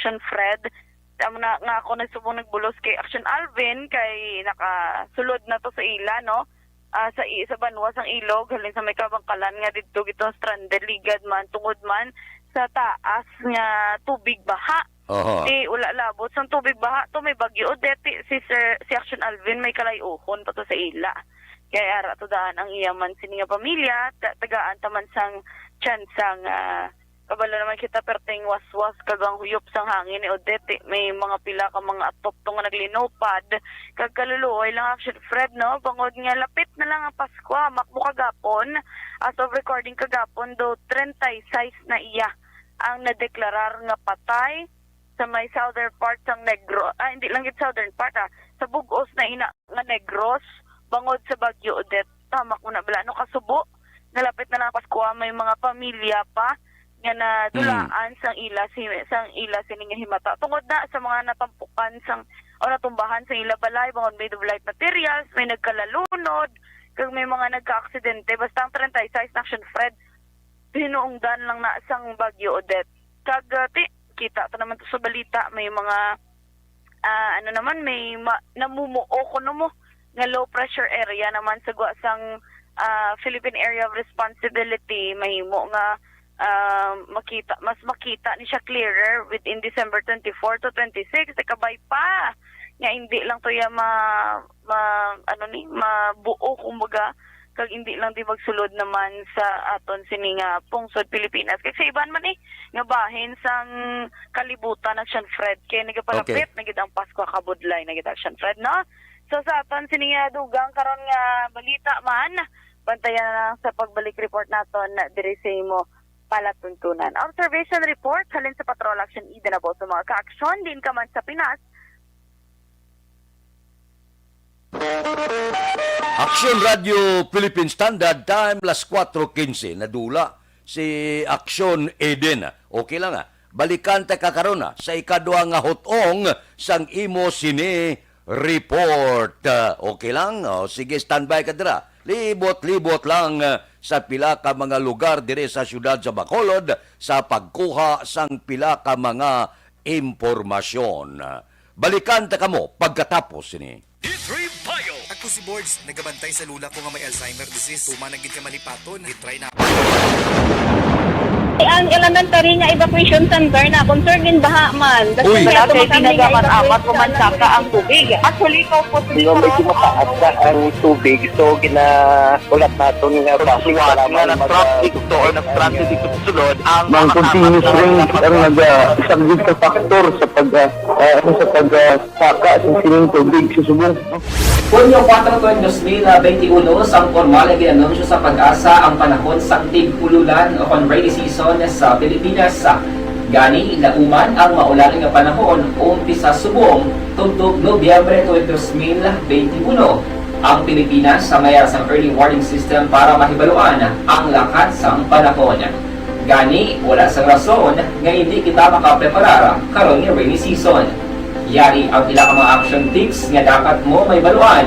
Action Fred. Tama na nga ako nagsubong nagbulos kay Action Alvin kay nakasulod na to sa ila, no? Sa Banwas ang ilog halin sa may kabangkalan nga didto gitong stranded ligad man tungod man sa taas nga tubig baha. Ula labot sa tubig baha to may bagyo deti si Action Alvin may kalayuhon pa to sa ila. Kaya ara to daan ang iyaman sini nga pamilya tagaan taman sang chansang kabalo naman kita perteng waswas kagang huyop sang hangin ni Odette. May mga pila ka mga atop to nga naglinupad. Kag kaluluoy lang Action Fred, no? Bangod nga lapit na lang ang Pasko, makbo kagapon. As of recording kagapon do 36 na iya ang nadeklarar nga patay sa may southern part sang Negros. Hindi lang gid southern part sa bugos na ina nga Negros bangod sa bagyo Odette. Tama ko na bala no kasubo. Nalapit na lang ang Pasko, may mga pamilya pa nga na dulaan sang ila sining himata tungod na sa mga natampukan sang o natumbahan sa ila balay bangod made of light materials, may nagkalalunod kag may mga nagka-aksidente basta ang 36 na Action Fred hinuungdan lang na sang bagyo Odette. Kag kita to naman to sa balita may mga may namumuo kuno mo nga low pressure area naman sa sang Philippine Area of Responsibility mahimo nga mas makita ni siya clearer within December 24 to 26 kabay pa nga hindi lang to ya mabuo kumbaga kag hindi lang di magsulod naman sa aton sini nga pungsod Pilipinas kay sa iban man nga bahin sang kalibutan Action Fred kay nagapalapit nagid ang Pasko kabudlay nagid Action Fred, no? So sa aton sini nga dugang karon nga balita man bantayan na lang sa pagbalik report naton diri sa imo palatuntunan. Observation report halin sa Patrol Action Eden about sa mga ka-aksyon din ka man sa Pinas. Action Radio Philippine Standard Time +4:15 nadula si Action Eden. Okay lang balikan ta kakaron sa ikaduha nga hutong sang imo sini report. Okay lang? Sige, standby ka dira. Libot-libot lang sa pila ka mga lugar dire sa siyudad sa Bacolod sa pagkuha sang pila ka mga impormasyon. Balikan ta kamo pagkatapos ini. Ako si Boards, nagabantay sa lula ko nga may Alzheimer disease. Tumanagin ka malipaton, itry na. Ang elementary nga evacuation center na concern din baha man. Uy, kasi tinagaman apat kumansaka ang tubig. Actually, ito po Di ba medyo mataas na ang tubig, so ginaulat natin nga Siwat nga nag-traffic to or nag-transit dito sa sulod ang mga continuous rain ang nag-subject sa factor sa pagsaka sa sining tubig sa subong. Hunyo 4, 2021, sang formal na ginanunsyo sa Pag-asa ang panahon sa tig-ululan o rainy season sa Pilipinas. Gani, lauman ang maulan nga panahon umpisa subong tugtog Nobyembre 2021. Ang Pilipinas sa mayroon sang early warning system para mahibaluan ang lakas sang panahon. Gani, wala sang rason nga hindi kita makapreparar karon nga rainy season. Yari ang ilang mga action tips nga dapat mo may baluan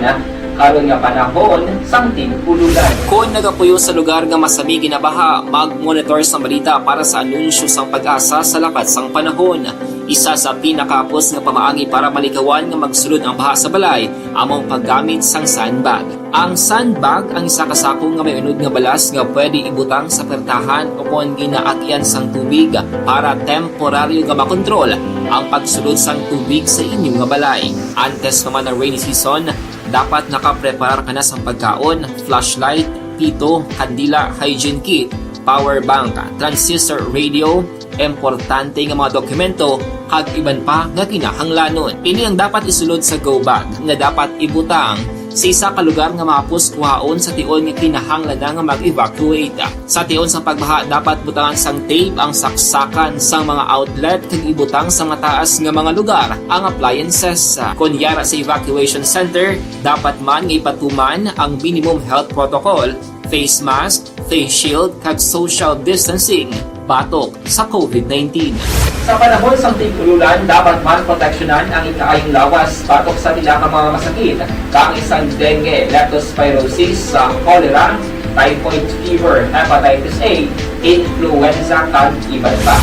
karon nga panahon sang tig-ululan. Kung nagapuyo sa lugar nga masami ginabaha, mag-monitor sa balita para sa anunsyo sang Pag-asa sa lakas sang panahon. Isa sa pinakapos nga pamaagi para malikawan nga magsulod ang baha sa balay, among paggamit sang sandbag. Ang sandbag ang isa kasako nga may unod nga balas nga pwede ibutang sa pertahan upon ginaagyan sang tubig para temporaryo nga makontrol ang pagsulod sang tubig sa inyong nga balay. Antes naman ng rainy season, dapat nakapreparar ka na sa pagkaon, flashlight, pito, kandila, hygiene kit, power bank, transistor radio, importante nga mga dokumento, kag iban pa nga kinahanglanon. Ini ang dapat isulod sa go bag nga dapat ibutang sa isa ka lugar nga mapus kuhaon sa tion nga kinahanglan nga mag-evacuate. Sa tion sa pagbaha dapat butangan sang tape ang saksakan sang mga outlet kag ibutang sa mataas nga mga lugar ang appliances. Kunyara sa evacuation center, dapat man nga ipatuman ang minimum health protocol, face mask, face shield kag social distancing batok sa COVID-19. Sa panahon sa tig-ululan, dapat man proteksyonan ang ikaayong lawas batok sa tila ka mga masakit, kang isang dengue, leptospirosis, cholera, typhoid fever, hepatitis A, influenza, kag iban pa.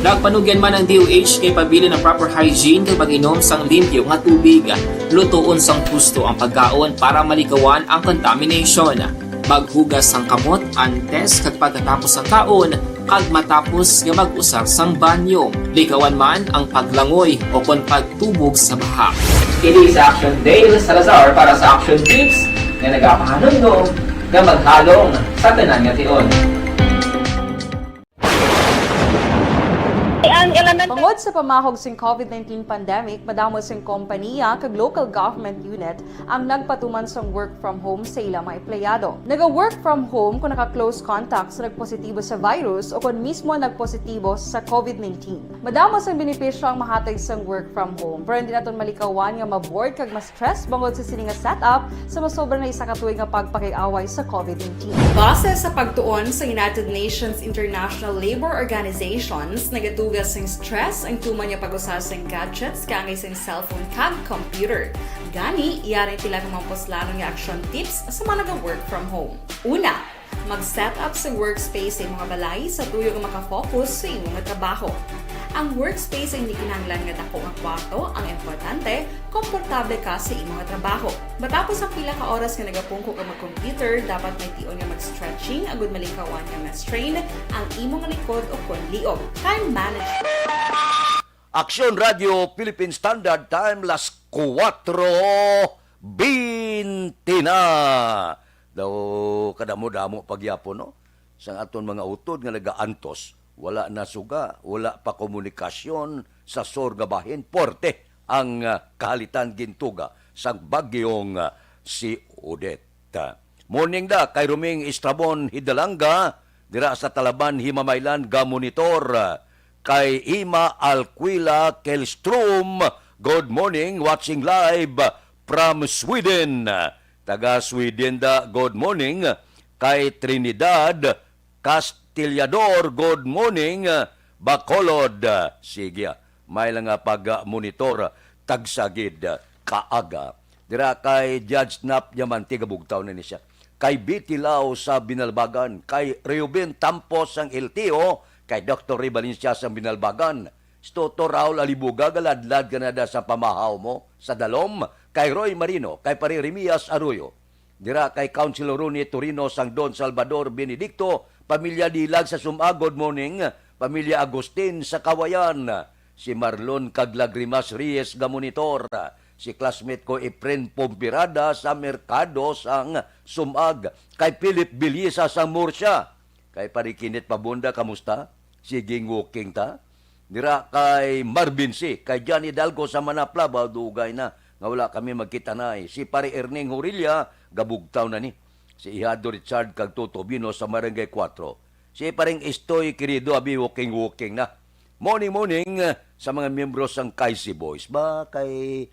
Nagpanugyan man ang DOH kay pabili ng proper hygiene kay pag-inom sang limpyo nga tubig. Lutuon sang husto ang pagkaon para malikawan ang contamination. Maghugas sang kamot antes kag pagkatapos ang kaon kag matapos nga mag-usar sang banyo. Likawan man ang paglangoy o kon pagtubog sa baha. Kini sa Action Dale Salazar para sa Action Tips nga nagapahanundong nga maghalong sa tanan nga tion. Bangod sa pamahog sing COVID-19 pandemic, madamo sing kompanya kag local government unit ang nagpatuman sang work from home sa ilang mga empleyado. Naga-work from home kung naka-close contact sa nagpositibo sa virus o kung mismo nagpositibo sa COVID-19. Madamo sang benepisyo ang mahatag sang work from home, pero hindi naton malikawan nga maboard kag ma-stress bangod sa sini nga setup sa masobra na isa ka tuig nga pagpakiaway sa COVID-19. Base sa pagtuon sa United Nations International Labor Organizations, nagatugas sing stress ang tuman niya pag-usar sa gadgets kangay sa cellphone kag computer. Gani, iyaring tila ng mga poslano nga action tips sa mga nag-work from home. Una, mag-set up sa workspace sa mga balay sa tuyo nga makafocus sa iyong mga trabaho. Ang workspace ay hindi kinahanglan nga dako nga kwarto, ang importante, komportable ka sa iyong mga trabaho. Matapos ang pila ka oras nga nagapungko ka mag-computer, dapat may tion nga mag-stretching, agud malikawan nga ma-strain ang imong likod o kon liog. Time management. Aksyon Radio Philippine Standard Time las 4:20 na. Daw kadamo-damo pagyapon no. Sang aton mga utod nga nagaantos, wala na suga, wala pa komunikasyon sa sorgabahin porte ang kahalitan gintuga sang bagyong si Odette. Morning da kay Ruming Estrabon Hidalanga dira sa Talaban Himamaylan ga monitor. Kay Ima Alquila Kelstrom, good morning, watching live from Sweden. Taga Sweden da, good morning. Kay Trinidad Castillador, good morning. Bacolod, sige, may lang pag-monitor, tagsagid, kaaga. Dira kay Judge Nap Yaman, tigabugtaw na niya. Kay Bitilao sa Binalbagan, kay Reuben Tampos ang LTO, kay Dr. Ray Valencia sa Binalbagan, Toto Raul Alibuga, galadlad ka na da sa pamahaw mo, sa Dalom, kay Roy Marino, kay Pari Remias Arroyo, dira kay Councilor Ronnie Torino sang Don Salvador Benedicto, pamilya Dilag sa Sumagod morning, pamilya Agustin sa Kawayan, si Marlon Caglagrimas Reyes ga monitor, si classmate ko Efren Pompirada sa Merkado sang Sumag, kay Philip Bilisa sang Murcia, kay Parikinit Pabunda, kamusta? Siging walking ta. Dira kay Marvin C. Kay Johnny Dalgo sa Manapla, dugay na. Nga wala kami magkita na eh. Si Pari Erning Horilla, gabugtaw na ni. Si Ihado Richard kag Toto Bino sa Barangay 4. Si Paring Estoy Querido, abi walking na. Morning sa mga miyembro sang Kaisi Boys. Ba kay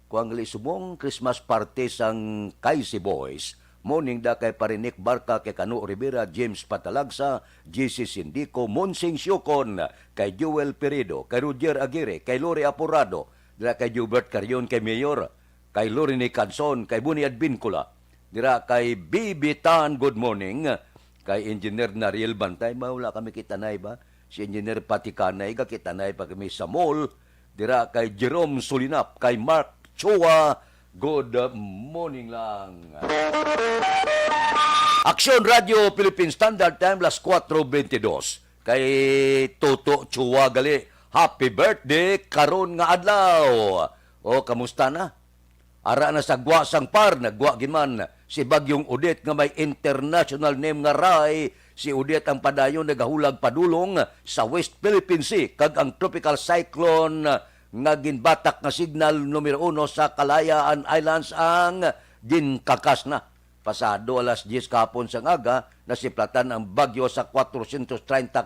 Kuangli Subong Christmas party sang Kaisi Boys. Morning da kay Parinik Barca, kay Kanu Rivera, James Patalagsa, JC Sindico, Monsing Siokon, kay Joel Peredo, kay Roger Aguirre, kay Lori Apurado, dira kay Gilbert Carion, kay Mayor, kay Lorine Canson, kay Buniad Bincula, dira kay Bibi Tan, good morning, kay Engineer Nariel Bantay, wala kami kitanay ba? Si Engineer Patikanay, kitanay pa kami sa mall, dira kay Jerome Solinap, kay Mark Chua, good morning lang. Aksyon Radio Philippine Standard Time, las 4:22. Kay Toto Chua gali, happy birthday, karon nga adlaw. O, kamusta na? Ara na sa gwa sang par, nagwa ginman si Bagyong Odette nga may international name nga Rai. Si Odette ang padayon nagahulag padulong sa West Philippine Sea, kag ang tropical cyclone nga ginbatak nga signal numero 1 sa Kalayaan Islands ang ginkakas na. Pasado alas 10 kapon sang aga, nasiplatan ang bagyo sa 430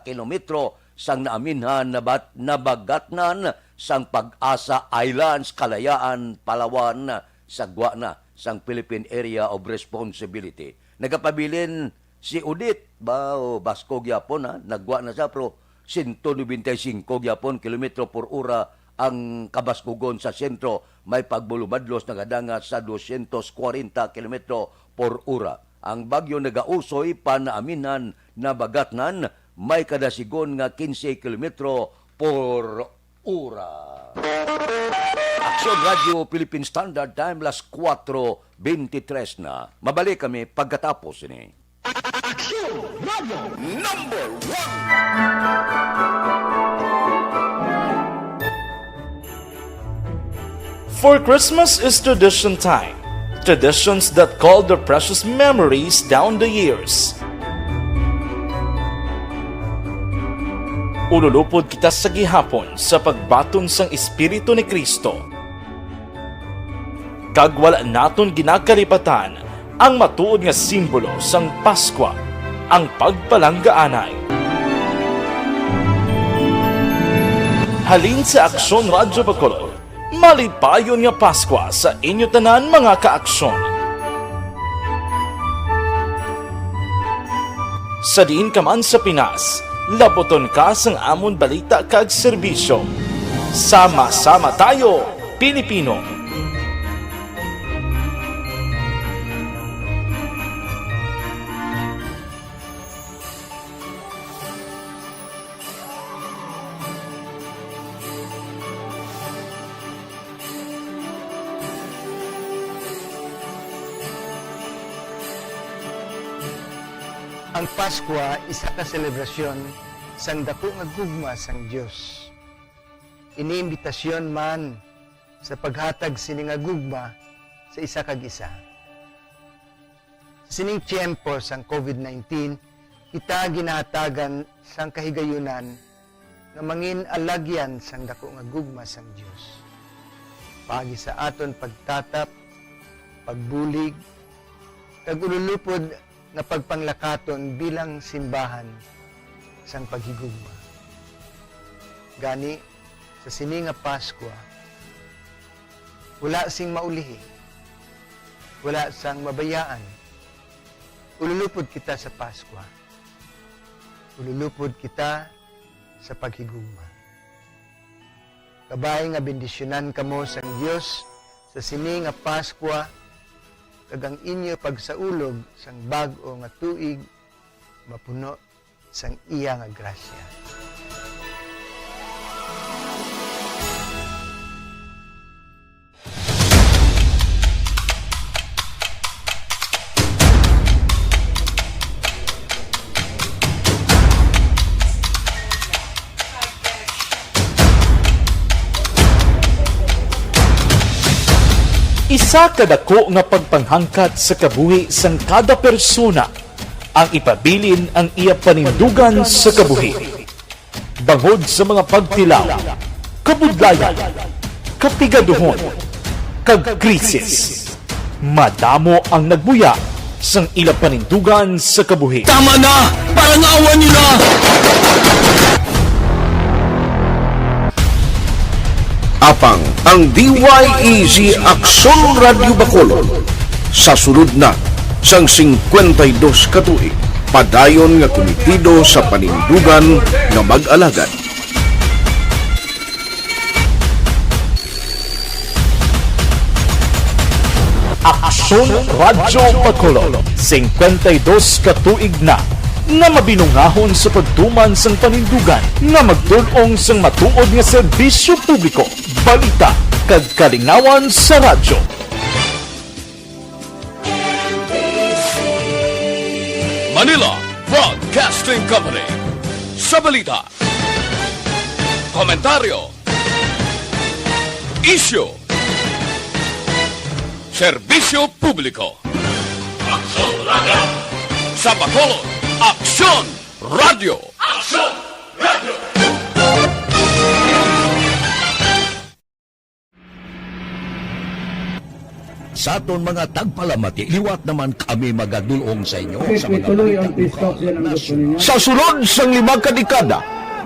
kilometro sang naaminhan nabagatnan sang Pag-asa Islands, Kalayaan, Palawan sa Guana sang Philippine Area of Responsibility. Nagapabilin si Odette ba o Basko gyapon ha, nagwa na sa pro 195 gyapon kilometro per ora ang kabaskugon sa sentro, may pagbulumadlos na kadanga sa 240 km per ora. Ang bagyo nagausoy panaaminhan na bagatnan, may kadasigon nga 15 km por ura. Aksyon Radio Philippine Standard Time, las 4:23 na. Mabalik kami pagkatapos ini. For Christmas is tradition time. Traditions that call the precious memories down the years. Ululupod kita sa gihapon sa pagbaton sang Espiritu ni Kristo. Kag wala naton ginakalipatan ang matuod nga simbolo sang Paskwa, ang pagpalanggaanay. Halin sa Aksyon Radyo Bacolod, malipayon nga Paskwa sa inyo tanan mga kaaksyon. Sa diin ka man sa Pinas, laboton ka sang amon balita kag serbisyo. Sama-sama tayo, Pilipino! Ang Paskwa isa ka selebrasyon sang dako nga gugma sang Dios. Iniimbitasyon man sa paghatag sini nga gugma sa isa kag isa. Sa sining tiyempo sang COVID-19, kita ginahatagan sang kahigayunan nga mangin alagyan sang dako nga gugma sang Dios. Pagi sa aton pagtatap, pagbulig, kag ululupod na pagpanglakaton bilang simbahan sang paghigugma. Gani, sa sini nga Paskwa, wala sing maulihi, wala sang mabayaan. Ululupod kita sa Paskwa. Ululupod kita sa paghigugma. Kabay nga bendisyonan kamo sang Dios sa sini nga Paskwa, kag ang inyo pagsaulog sang bag-o nga tuig mapuno sang iya nga grasya. Isa kadako nga pagpanghangkat sa kabuhi sang kada persona ang ipabilin ang iya panindugan sa kabuhi. Bangod sa mga pagtilaw, kabudlayan, kapigaduhon, kag krisis. Madamo ang nagbuya sang ila panindugan sa kabuhi. Tama na! Parang awan niyo na! Apang ang DYEZ Aksyon Radio Bacolod sa sulod na sang 52 katuig padayon nga komitido sa panindugan nga mag-alagad. Aksyon Radio Bacolod 52 katuig na nga mabinungahon sa pagtuman sang panindugan nga magdulong sang matuod nga serbisyo publiko, balita kag kalingawan sa radyo. Manila Broadcasting Company sa balita, komentaryo, issue, serbisyo publiko. Aksyon Radio sa Bacolod. Aksyon Radio! Aksyon Radio! Sa aton mga tagpalamati, liwat naman kami magadulong sa inyo sa mga sa sulod sang 5 kadekada,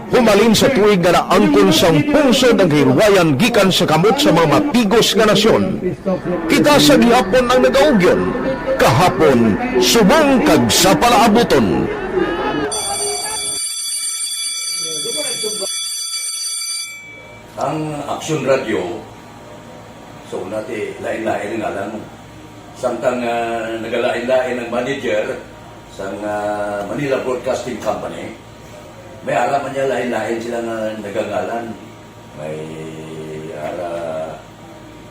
humalin sa tuig nga naangkon sang pungsod ang hirwayan gikan sa kamot sa mga mapigos nga nasyon. Kita sa gihapon ang nagaugyon, kahapon subong kag sa palaabuton. Ang Aksyon Radio, so nati lain-lain nga lang. Samtang nagalain-lain ang manager sa Manila Broadcasting Company, May alam man niya lain-lain sila na nagagalan. May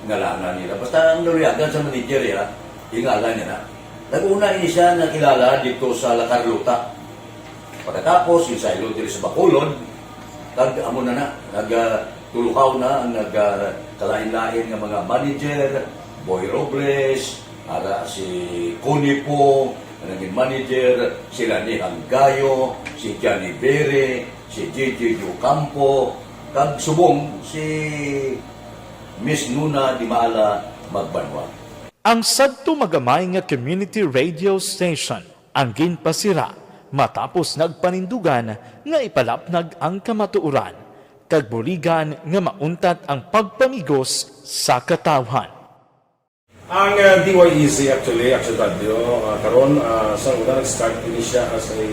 ngalanan nila. Basta ang nuriyagan sa manager ya, ingalan niya na. Nag-una ini siya nakilala dito sa La Carlota. Pagkatapos, yung sa ilo dito sa Bacolod, amo na nagtulukaw na ang nagkalain-lain ng mga manager, Boy Robles, si Connie po, naging manager, sila ni Hanggayo, si Johnny Bere, si Gigi Ocampo, kag subong si Miss Nuna Di Maala Magbanwa. Ang sadto magamay nga community radio station ang ginpasira matapos nagpanindugan nga ipalapnag ang kamatuoran kag buligan nga mauntat ang pagpamigos sa katawhan. Ang DYEZ actually, Action Radio, karon sa una nag-start din siya as a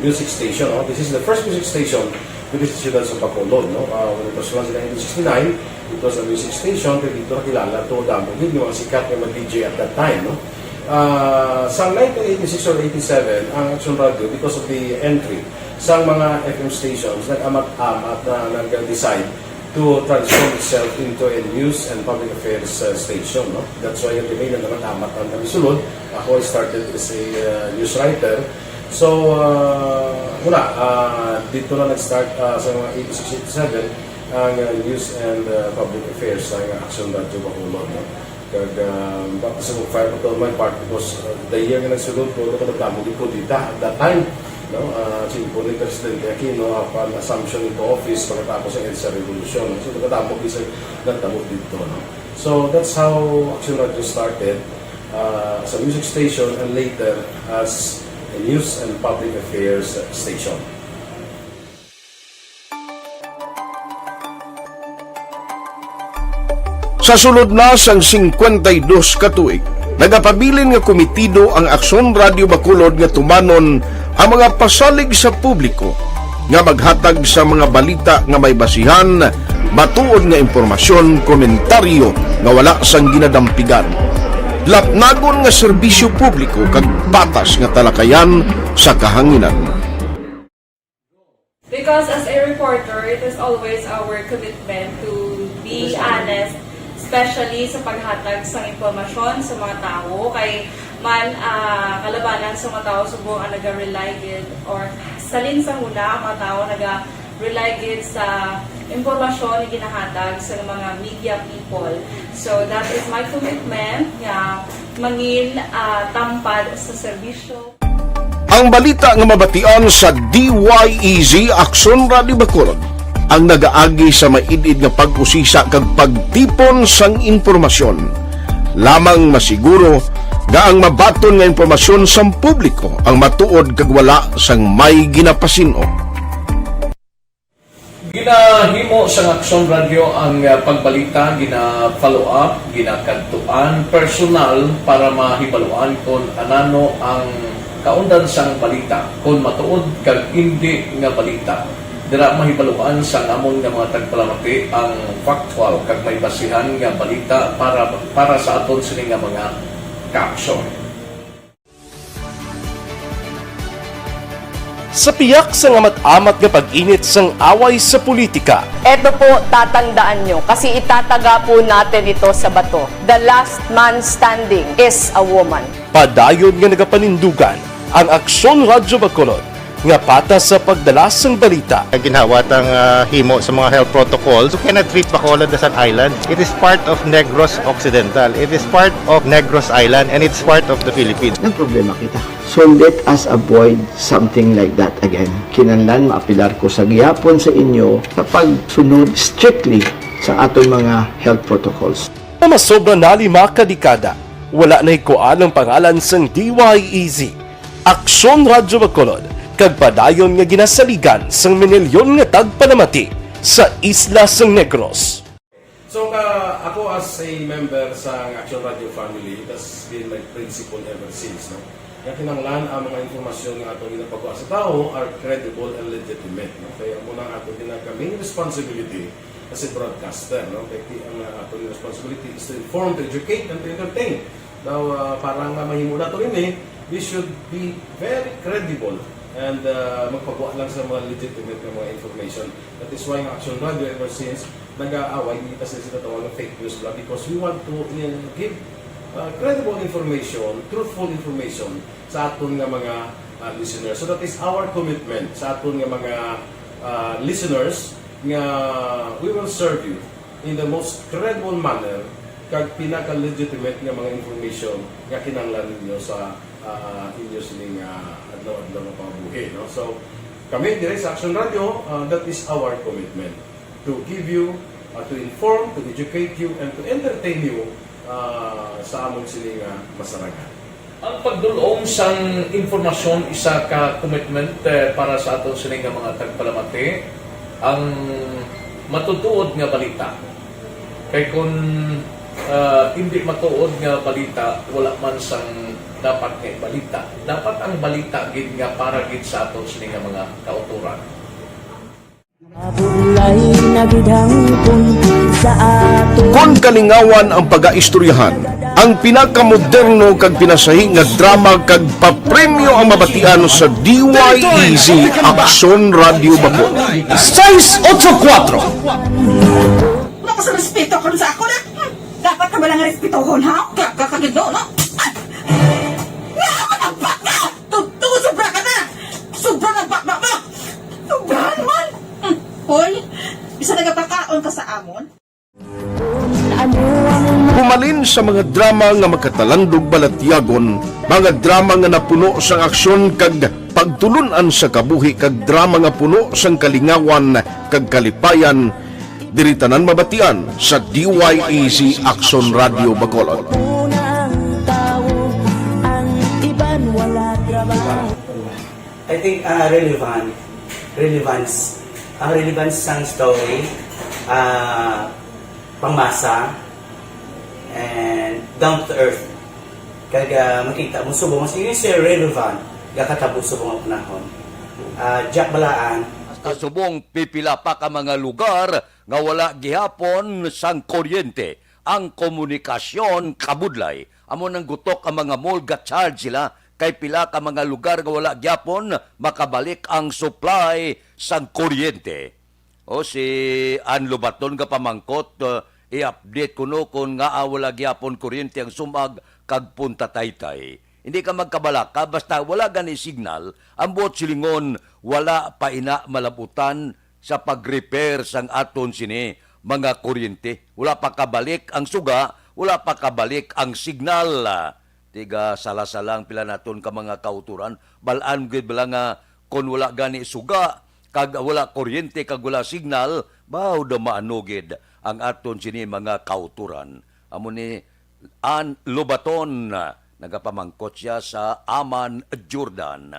music station. No? This is the first music station with the students of Bacolod. No? When it was launched in 1969, it was a music station, pero dito nakilala to damo din yung mga sikat na mag-DJ at that time. No? Sa 1986 or 87, ang Action Radio, because of the entry sa mga FM stations, nag-amat-amat na nag-decide to transform itself into a news and public affairs station. No? That's why yung remain na naman-amat ang namisulod. Ako I started as a news writer. So, dito na nag-start sa mga 86-87 ang news and public affairs ng Action Radio Bacolod. No? Kag sa fire to my part because the year nga nagsulod ko, nagdamo din po dito at that time. No, po ni Presidente Aquino upon assumption into office pagkatapos ng EDSA Revolution. So, nagdamo isa nagdamo dito. No? So, that's how Action Radio started as a music station and later as a news and public affairs station. Sa sulod na sang 52 ka tuig, nagapabilin nga komitido ang Aksyon Radio Bacolod nga tumanon ang mga pasalig sa publiko nga maghatag sa mga balita nga may basihan, matuod nga impormasyon, komentaryo nga wala sang ginadampigan. Lapnagon nga serbisyo publiko kag patas nga talakayan sa kahanginan. Because as a reporter, it is always our commitment to be honest, especially sa paghatag sa impormasyon sa mga tao kay man kalabanan sa mga tao subong ang naga-rely gid or salin sa huna ang mga tao naga-rely gid sa impormasyon na ginahatag sa mga media people. So that is my commitment nga mangin tampad sa serbisyo. Ang balita nga mabatian sa DYEZ Aksyon Radio Bacolod ang nagaagi sa maidid nga pag-usisa kag pagtipon sang impormasyon. Lamang masiguro nga ang mabaton nga impormasyon sa publiko ang matuod kag wala sang may ginapasino. Ginahimo sa Action Radio ang pagbalita, gina-follow up, ginakadtuan personal para mahibaluan kung anano ang kaundan sang balita, kung matuod kag hindi nga balita. Dira mahibaluan sa amon nga mga tagpalamati ang factual kag may basihan nga balita para sa aton sini nga mga caption. Sa piyak sa amat-amat nga pag-init sang away sa politika, Eto po, tatandaan nyo, kasi itataga po natin ito sa bato. The last man standing is a woman. padayon nga nagapanindugan ang Aksyon Radio Bacolod nga patas sa pagdalas ng balita. Ginhawat ang himo sa mga health protocols. You cannot treat Bacolod as an island. It is part of Negros Occidental. It is part of Negros Island and it's part of the Philippines. Ang problema kita. So let us avoid something like that again. Kinahanglan maapilar ko sa gihapon sa inyo sa pagsunod strictly sa atong mga health protocols. Masobra na 5 kadekada, wala na ikuan ang pangalan sang DYEZ, Aksyon Radio Bacolod, kag padayon nga ginasaligan sang minilyon nga tagpanamati sa isla sang Negros. So ako as a member sa Action Radio family, that's been my principle ever since. No? Kaya kinanglan ang mga informasyon nga ato ginapagawa sa tao are credible and legitimate. No? Kaya muna ato ginagkaming responsibility as a broadcaster. No? Kaya ang ato responsibility is to inform, to educate, and to entertain. Now, parang mahimo na ito rin we should be very credible and magpagawa lang sa mga legitimate na mga information. That is why ang Action Radio ever since nag-aaway, hindi kasi sila tawag ng fake news lang because we want to give credible information, truthful information sa aton nga mga listeners. So that is our commitment sa aton nga mga listeners nga we will serve you in the most credible manner kag pinaka-legitimate nga mga information nga kinahanglan ninyo sa inyo sining adlaw-adlaw nga pamumuhay. No? So kami dire sa Action Radio, that is our commitment to give you, to inform, to educate you, and to entertain you sa among sining masaragan. Ang pagdulong sang informasyon isa ka commitment para sa aton sining mga tagpalamati ang matutuod nga balita. Kay kung hindi matuod nga balita, wala man sang dapat nga balita. Dapat ang balita gid nga para gid sa aton sining mga kauturan. Kung kalingawan ang pag-aistoryahan, ang pinakamoderno kag pinasahi nga drama kag papremyo ang mabatian sa DYEZ Action Radio Bacol. 684. Wala ka sa respeto ko sa ako na. Dapat ka ba lang respetohon, ha? Kakagido, no? Nakakabak na! Tutugo, sobra ka na! Sobra na bakbak mo! Sobra naman! Hoy, bisa nagapakaon ka sa amon? Pumalin sa mga drama nga makatalandog balatyagon, mga drama nga napuno sang aksyon kag pagtulunan sa kabuhi kag drama nga puno sang kalingawan kag kalipayan, diri tanan mabatian sa DYEZ Action Radio Bacolod. I think relevance sang story, pangmasa, and down to earth. Kaya makita mo subong, mas yun siya relevant, kakatabo subong ang panahon. Jack Balaan. Kasubong pipila pa ka mga lugar nga wala gihapon sang kuryente. Ang komunikasyon kabudlay. Amo nang gutok ang mga mall ga-charge sila kay pila ka mga lugar nga wala gyapon makabalik ang supply sang kuryente. O si Anlo Baton nga pamangkot, i-update kuno kung nga wala gyapon kuryente ang sumag kag Punta Taytay. Hindi ka magkabalaka basta wala gani signal, ang buot silingon wala pa ina malabutan sa pag-repair sang aton sini mga kuryente. Wala pa kabalik ang suga, wala pa kabalik ang signal. Tiga sala-salang pila naton ka mga kauturan, balaan gid bala nga kun wala gani suga, kag wala kuryente, kag wala signal, baw da maanugid ang aton sini mga kauturan. Amo ni An Lobaton, nagapamangkot siya sa Aman, Jordan.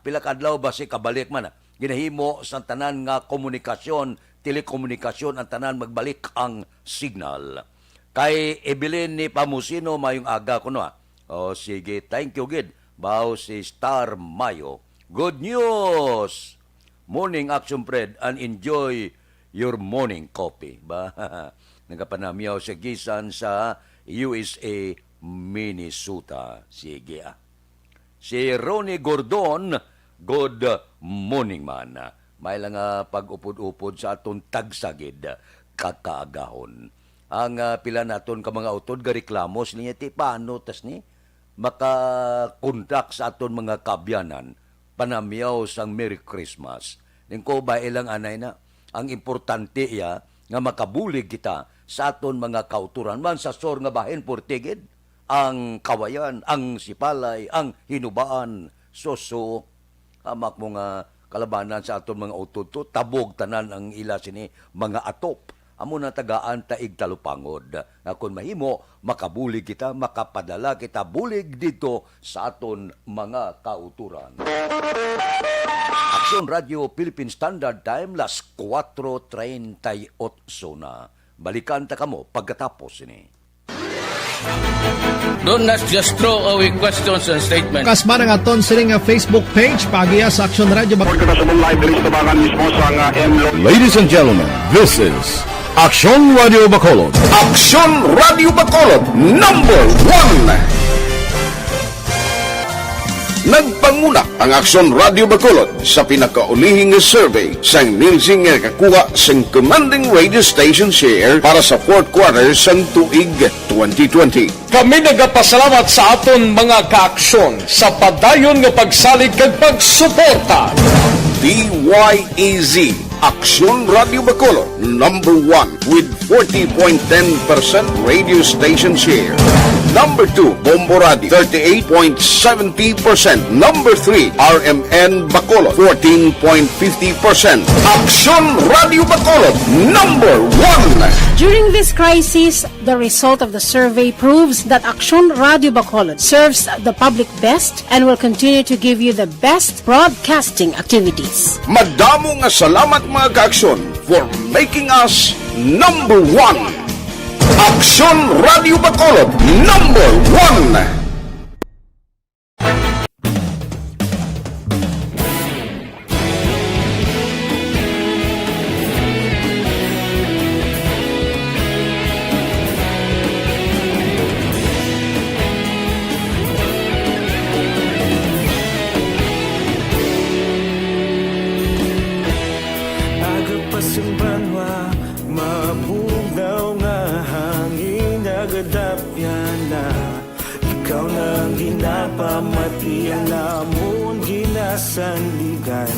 Pila kadlaw ba si kabalik man? Ginahimo sa tanan nga komunikasyon, telekomunikasyon, ang tanan magbalik ang signal. Kay Evelyn ni Pamusino, mayong aga ko no. O sige, thank you gid. Bao si Star Mayo. Good news! Morning Action Fred and enjoy your morning coffee. Ba? Nagapanamyaw sa gisan sa USA, Minnesota. Sige Si Ronnie Gordon, good morning man. May lang pag-upod-upod sa aton tagsagid kakaagahon. Ang pila naton ka mga utod ga reklamo niya ti paano tas ni maka-contact sa aton mga kabyanan panamyaw sang Merry Christmas. Ning ko ba ilang anay na ang importante ya nga makabulig kita sa aton mga kauturan man sa sor nga bahin portigid ang kawayan, ang sipalay, ang hinubaan, soso, amak mo nga kalabanan sa aton mga ututo, tabog tanan ang ila sini mga atop. Amo na tagaan taig talupangod. Nga kung mahimo, makabulig kita, makapadala kita bulig dito sa aton mga kauturan. Action Radio Philippine Standard Time, las 4:38 na. Balikan ta kamo pagkatapos ini. Do not just throw away questions and statements. Kasma nga aton sining Facebook page pagiya sa Action Radio. Ladies and gentlemen, this is Action Radio Bacolod. Action Radio Bacolod, #1. Nagpanguna ang Aksyon Radio Bacolod sa pinakaulihing survey sa Nielsen nga kakuha sa commanding radio station share para sa fourth quarter sa tuig 2020. Kami nagapasalamat sa aton mga kaaksyon sa padayon nga pagsalig kag pagsuporta. DYEZ Aksyon Radio Bacolod, number 1 with 40.10% radio station share. Number 2, Bombo Radio, 38.70%. Number 3, RMN Bacolod, 14.50%. Aksyon Radio Bacolod, number 1. During this crisis, the result of the survey proves that Aksyon Radio Bacolod serves the public best and will continue to give you the best broadcasting activities. Madamo nga salamat mga kaaksyon for making us number 1. Aksyon Radio Bacolod, number 1. Ikaw nang ginapamatian namon ginasandigan.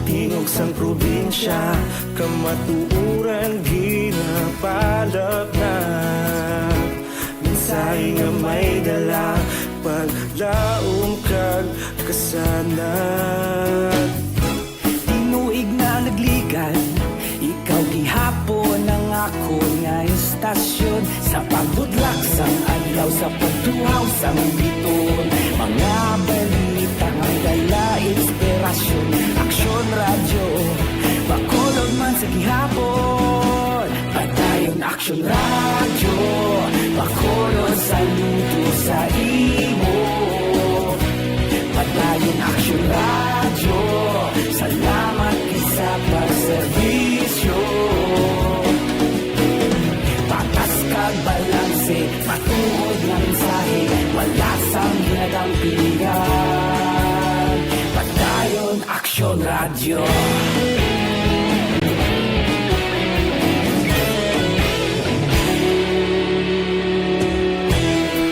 Tingog sang probinsya kamatuuran ginapalap na. Minsay nga may dala paglaom kag kasanat. Tinuig na nagligan, ikaw gihapon ang ako nga istasyon sa pagbudlak sang adlaw sa pagtuhaw sang biton. Mga balita ang dala inspirasyon. Aksyon Radio Bacolod man sa gihapon. Padayon Aksyon Radio Bacolod saludo sa imo. Padayon Aksyon Radio, salamat sa pagserbisyo. Patas kag balanse, matuod na mensahe, wala sang ginadampingan. Padayon Aksyon Radio.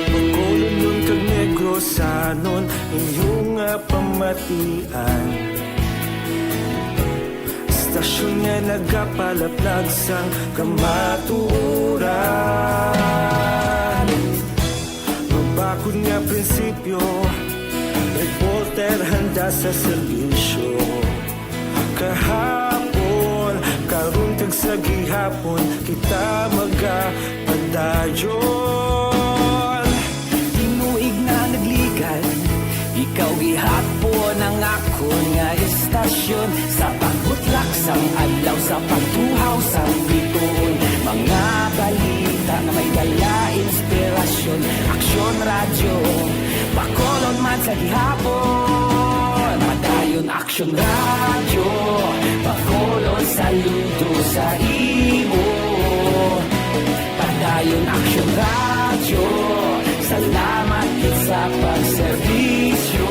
Bacolod nun kag Negros Sanon, inyong pamatian. Stasyon nga nagapalaplag sang kamaturan. Mabakod nga prinsipyo, reporter handa sa serbisyo. Kahapon, karun kag sa gihapon, kita magapadayon. Tinuig na nagligan, ikaw gihapon ang ako nga istasyon sa pagbutlak sang adlaw sa pagtuhaw sang biton. Mga balita na may dala inspirasyon. Aksyon Radio Bacolod man sa gihapon. Padayon Aksyon Radio Bacolod saludo sa imo. Padayon Aksyon Radio, salamat sa pagserbisyo.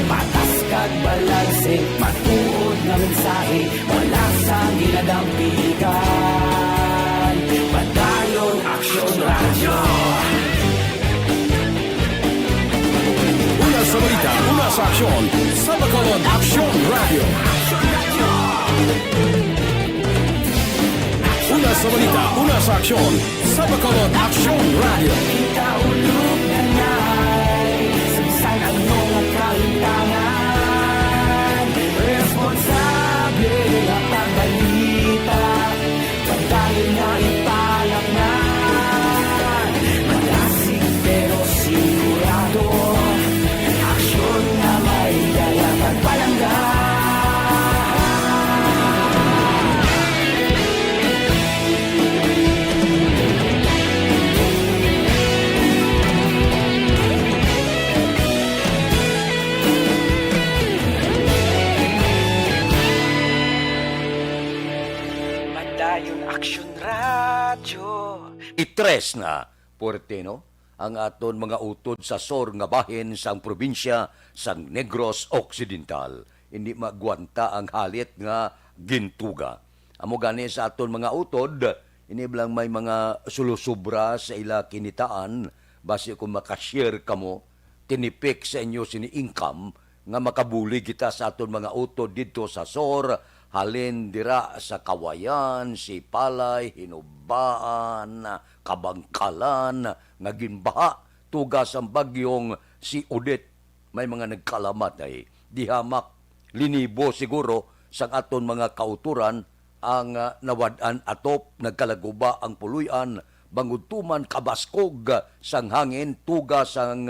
Patas kag balanse, matuod na mensahe, wala sang ginadampigan. Padayon Aksyon Radio. Una sa balita, una sa aksyon, sa Bacolod Aksyon Radio. Una sa balita, una sa aksyon, sa Bacolod Aksyon Radio. Ikaulog na na'y samsay ang mga kalintangan. Responsable at pagbalita, pagdayon na ipalak na. Malasig pero sigurado, aksyon na may dala pagpalangga. Aksyon Radio. Itres na, Porte, no? ang aton mga utod sa SOR nga bahin sang probinsya sang Negros Occidental. Hindi magwanta ang halit nga gintuga. Amo gani sa aton mga utod, iniblang may mga sulusubra sa ila kinitaan, base kung makashare kamo, tinipik sa inyo sini income, nga makabuli kita sa aton mga utod dito sa SOR, halin dira sa Kawayan, Sipalay, Hinubaan, Kabangkalan, nga ginbaha, tugas ang bagyong si Odette. May mga nagkalamat ay dihamak, linibo siguro sa aton mga kauturan ang nawadan atop, nagkalaguba ang puluyan, bangudtuman kabaskog sang hangin, tugas ang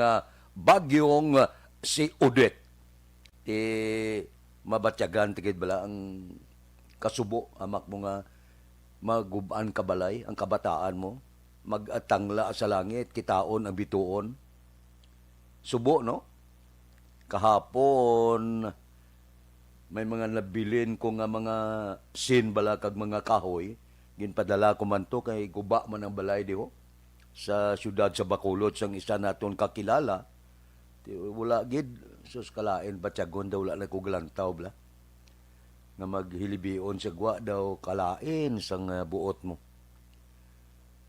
bagyong si Odette. Mabatyagan tigid bala ang kasubo amak mo nga magubaan kabalay ang kabataan mo, magatangla sa langit, kitaon ang bituon. Subo, no? Kahapon may mga nabilin ko nga mga sin bala kag mga kahoy, ginpadala ko man to kay guba man ang balay diho sa syudad sa Bacolod sang isa naton kakilala. Wala gid sus kalain batyagon daw wala na ko galantaw bla nga maghilibion sa gwa daw kalain sang buot mo.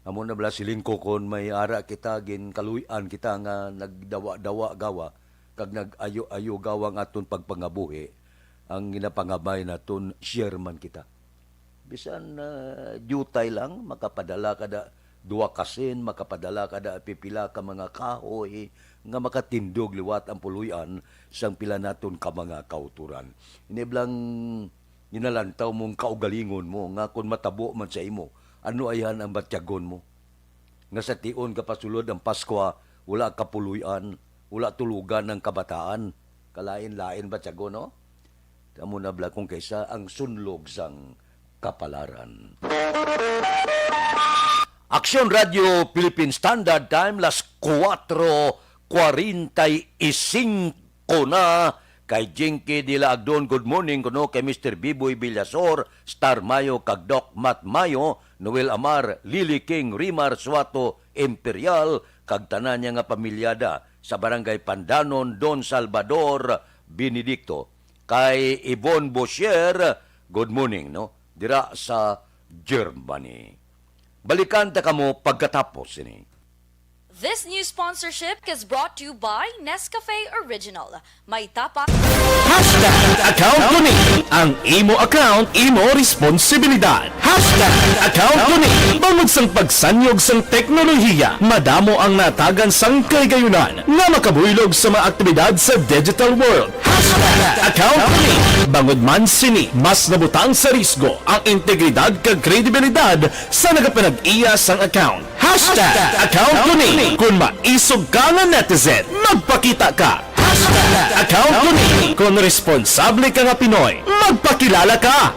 Amo na bala siling ko kon may ara kita gin kaluyan kita nga nagdawa-dawa gawa kag nag-ayo-ayo gawang aton pagpangabuhi, ang ginapangabay naton share man kita. Bisan jutay lang makapadala kada duwa kasin, makapadala kada pipila ka mga kahoy nga makatindog liwat ang puluyan sang pila naton ka mga kauturan. Iniblang ginalantaw mong kaugalingon mo nga kung matabo man sa imo, ano ayan ang batyagon mo? Nga sa tion kapasulod ang Paskwa, wala kapuluyan, wala tulugan ng kabataan. Kalain-lain batyagon, no? Tamo na bla kung kaysa ang sunlog sang kapalaran. Aksyon Radio Philippine Standard Time, las 4:45 na. Kay Jinky Dila Agdon, good morning kuno kay Mr. Biboy Villasor, Star Mayo, kag Doc Matt Mayo, Noel Amar, Lily King, Rimar Suato, Imperial, kag tanan niya nga pamilyada sa Barangay Pandanon, Don Salvador, Benedicto. Kay Yvonne Bosher, good morning, no? Dira sa Germany. Balikan ta kamo pagkatapos ini. This new sponsorship is brought to you by Nescafe Original. May tapak. Account ko ni. Ang imo account, imo responsibilidad. Account ko ni. Bangod sang pagsanyog sang teknolohiya, madamo ang natagan sang kaygayunan nga makabuylog sa mga aktibidad sa digital world. Account ko ni. Bangod man sini, mas nabutang sa risgo ang integridad kag kredibilidad sa nagapanag-iya sang account. Account ko ni. Kung maisog ka nga netizen, magpakita ka. Account ko ni. Kung responsable ka nga Pinoy, magpakilala ka.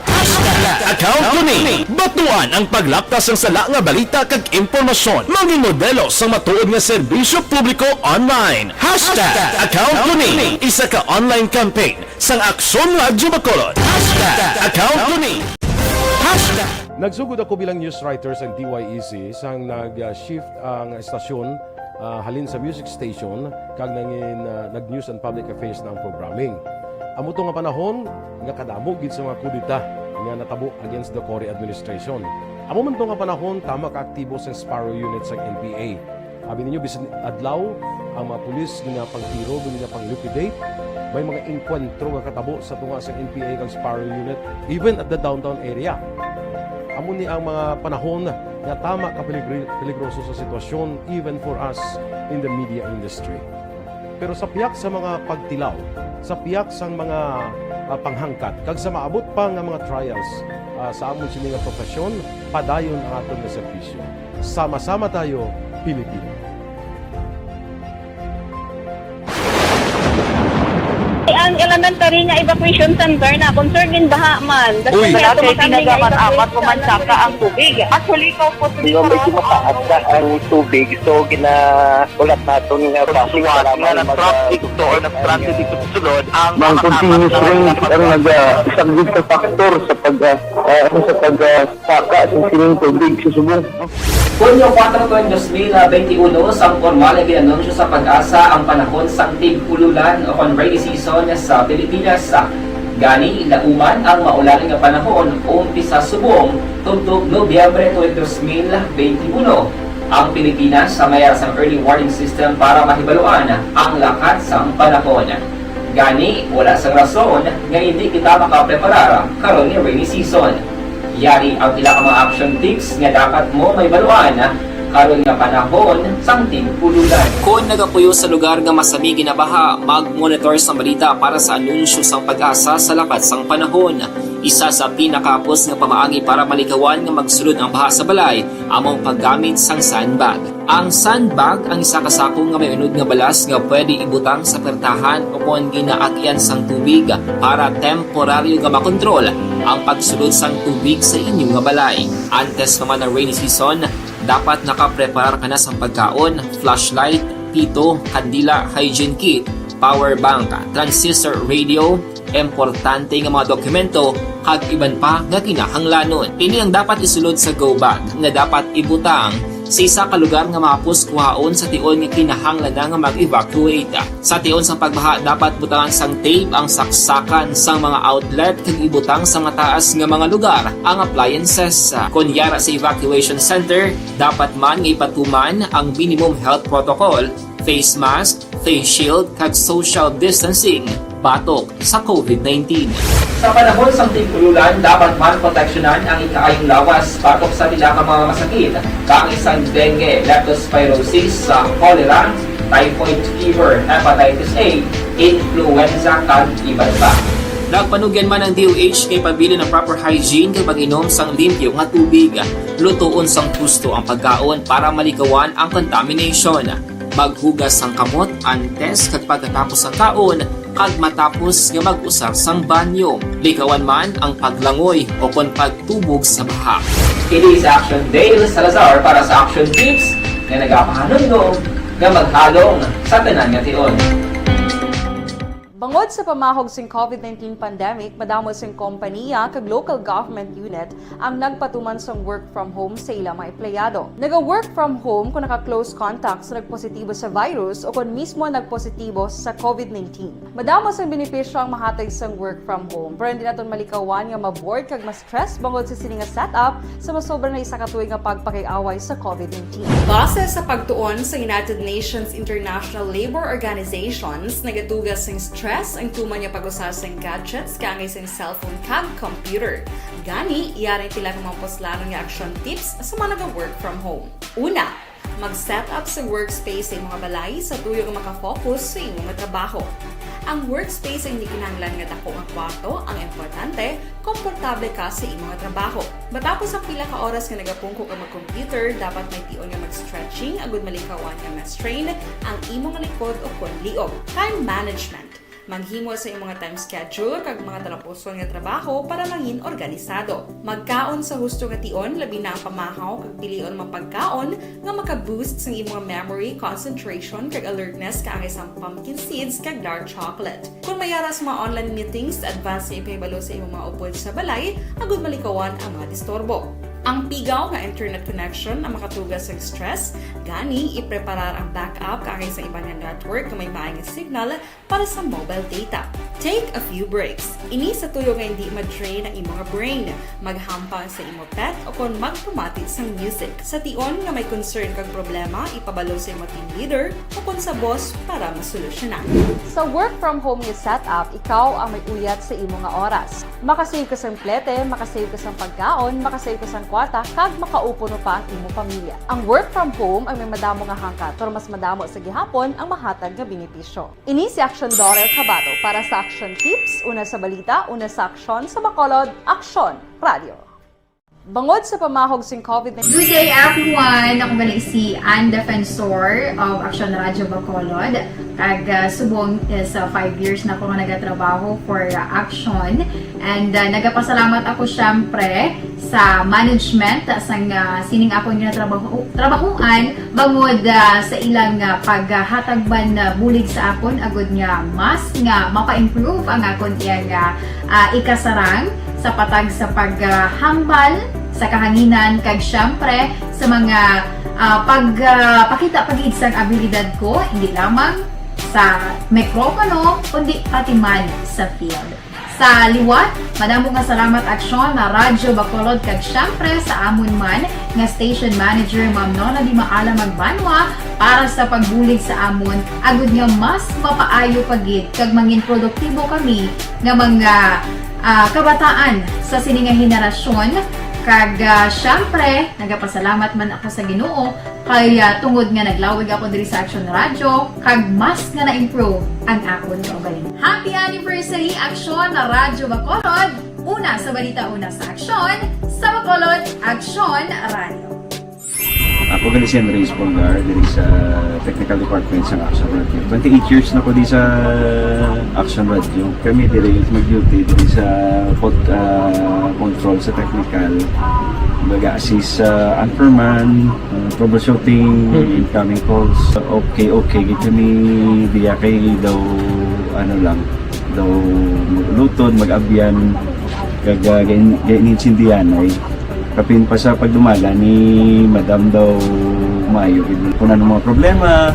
Account ko ni. Batuan ang paglaptas ng sala nga balita kag impormasyon. Manging modelo sa matuod nga serbisyo publiko online. Account ko ni. Isa ka online campaign sang Aksyon Radio Bacolod. Account ko ni. Nagsugod ako bilang news writer sa DYEC sang nag-shift ang estasyon halin sa music station kag nangin nag-news and public affairs na ang programming. Amo to nga panahon nga kadamo gid sa mga kudita nga natabo against the Cory administration. Amo man to nga panahon tama ka aktibo sa Sparrow unit sa NPA. Abi ninyo bisan adlaw ang mga pulis nga pangtiro nga pang-liquidate. May mga enkwentro nga katabo sa tunga sa NPA kag Sparrow unit even at the downtown area. Amo ni ang mga panahon na tama ka peligroso sa sitwasyon even for us in the media industry. Pero sa piyak sa mga pagtilaw, sa piyak sa mga panghangkat, kag sa maabot pa nga mga trials sa amon sini nga profesyon, padayon ang aton nga serbisyo. Sama-sama tayo, Pilipino. Ang elementary nga evacuation center na concern din baha man. Uy, dati tinagaman apat kumansaka ang tubig. Actually, ikaw po Di ba medyo mataas na ang tubig, so ginaulat natin nga Pagsiwat nga ng traffic to or ng transit dito sa sulod ang mga continuous rain ang isang good na factor sa pagsaka sa sining tubig sa subong. Hunyo 4, 2021, sang formal ay ginanunsyo sa Pag-asa ang panahon sang tig-ululan o kon rainy season sa Pilipinas. Gani, ilauman ang maulan nga panahon umpisa subong tungtog Nobyembre 2021. Ang Pilipinas sa mayroon sang early warning system para mahibaluan ang lakat sang panahon. Gani, wala sang rason nga hindi kita makapreparar karon ni rainy season. Yari ang pila ka mga action tips nga dapat mo may baluan karon nga panahon sang tig-ululan. Kung nagapuyo sa lugar nga masami ginabaha, mag-monitor sa balita para sa anunsyo sang Pag-asa sa lakat sang panahon. Isa sa pinakapos nga pamaagi para malikawan nga magsulod ang baha sa balay, among paggamit sang sandbag. Ang sandbag ang isa kasako nga may unod nga balas nga pwede ibutang sa pertahan o kung ginaagyan sang tubig para temporaryo nga makontrol ang pagsulod sang tubig sa inyong nga balay. Antes naman ng rainy season, dapat nakapreparar ka na sa pagkaon, flashlight, pito, kandila, hygiene kit, power bank, transistor radio, importante nga mga dokumento, kag iban pa nga kinahanglanon. Ini ang dapat isulod sa go bag nga dapat ibutang sa isa ka lugar nga mapus kuhaon sa tion nga kinahanglan nga mag-evacuate. Sa tion sa pagbaha dapat butangan sang tape ang saksakan sang mga outlet kag ibutang sa mga taas nga mga lugar ang appliances. Kunyara sa evacuation center, dapat man nga ipatuman ang minimum health protocol, face mask, face shield kag social distancing batok sa COVID-19. Sa panahon sa tig-ululan, dapat man proteksyonan ang ikaayong lawas batok sa pila ka mga masakit, kang isang dengue, leptospirosis, cholera, typhoid fever, hepatitis A, influenza, kag iban pa. Nagpanugyan man ang DOH kay pabili ng proper hygiene kay pag-inom sang limpyo nga tubig, lutuon sang gusto ang pagkaon para malikawan ang contamination. Maghugas sang kamot antes kag pagkatapos ang kaon, kag matapos nga mag-usar sang banyo. Likawan man ang paglangoy o kon pagtubog sa baha. Kini sa Action Dale Salazar para sa Action Tips nga nagapahanundong nga maghalong sa tanan nga tion. Bangod sa pamahog sing COVID-19 pandemic, madamo sing kompanya kag local government unit ang nagpatuman sang work from home sa ilang mga empleyado. Naga-work from home kung naka-close contact sa nagpositibo sa virus o kung mismo nagpositibo sa COVID-19. Madamo sang benepisyo ang mahatag sang work from home, pero hindi naton malikawan nga ma-bored kag ma-stress bangod sa sini nga setup sa masobra na isa ka tuig nga pagpakiaway sa COVID-19. Base sa pagtuon sa United Nations International Labor Organizations, nagatugas sing stress ang tuman niya pag-usar sa gadgets kangay sa cellphone kag computer. Gani, iyari tila ng mga poslano nga action tips sa mga nag-work from home. Una, mag-set up sa workspace sa mga balay sa tuyo nga makafocus sa imong trabaho. Ang workspace ay hindi kinahanglan nga dako nga kwarto, ang importante, komportable ka sa imong trabaho. Matapos ang pila ka oras nga nagapungko ka mag-computer, dapat may tion nga mag-stretching agud malikawan nga ma-strain ang imong likod o kon liog. Time management. Maghimo sa imong time schedule kag mga talapuson nga trabaho para mangin organisado. Magkaon sa husto nga tion, labi na ang pamahaw kag pilion mapagkaon nga maka-boost sa imong memory, concentration kag alertness kaangay sa pumpkin seeds kag dark chocolate. Kung mayara sa mga online meetings, advance sa ipahibalo sa imong mga upod sa balay, agud malikawan ang mga disturbo. Ang pigaw nga internet connection ang makatugas sa stress, gani ipreparar ang backup kaangay sa ibang network na may maayong signal para sa mobile data. Take a few breaks. Ini sa tuyo nga hindi ma-drain ang imong brain. Maghampang sa imong pet o kung magpumati sa music. Sa tion nga may concern kag problema, ipabalo sa imong team leader o kung sa boss para masolusyonan. Sa work from home nga setup, ikaw ang may uyat sa imong nga oras. Makasave ka sa plete, makasave ka sa pagkaon, makasave ka sa kwarta, kag makaupo no pa ang imong pamilya. Ang work from home ay may madamo nga hangkat, pero mas madamo sa gihapon ang mahatag nga benepisyo. Ini si Action Dorel Cabato para sa Action Tips, una sa balita, una sa aksyon sa Bacolod, Action Radio. Bangod sa pamahog sing COVID-19. Good day everyone! Ako ba si Ann Defensor of Action Radio Bacolod. Kag subong is 5 years na ako nga nagatrabaho for Action. And nagapasalamat ako syempre sa management sang sining ako nga trabahuan bangod sa ilang paghatagban bulig sa akon agud nga mas nga mapa-improve ang akon iyang ikasarang sa patag sa paghambal sa kahanginan kag syempre sa mga pakita pagid sang abilidad ko hindi lamang sa mikropono kundi pati man sa field. Sa liwat, madamo nga salamat aksyon na Radyo Bacolod kag syempre sa amon man nga station manager Ma'am Nona Di Maala Magbanwa para sa pagbulig sa amon agud nga mas mapaayo pagid kag mangin produktibo kami nga mga kabataan sa sininga henerasyon. Kag syempre, nagapasalamat man ako sa Ginoo kay tungod nga naglawig ako diri sa Action Radio kag mas nga na-improve ang akon kaugalingon. Happy anniversary Action na Radyo Bacolod! Una sa balita, una sa Action, sa Bacolod, Action Radio. Ako gali si Andres Polgar diri sa Technical Department sa Action Radio. 28 years na ko di sa Action Radio. Kami diri mag-duty diri sa control sa technical. Mag-assist sa anchorman, troubleshooting, incoming calls. Okay, gito ni diya kay daw daw maglutod, mag-abyan, gainin-sindihan ay kapin pa sa pagdumala ni Madam daw Mayo kung ano mga problema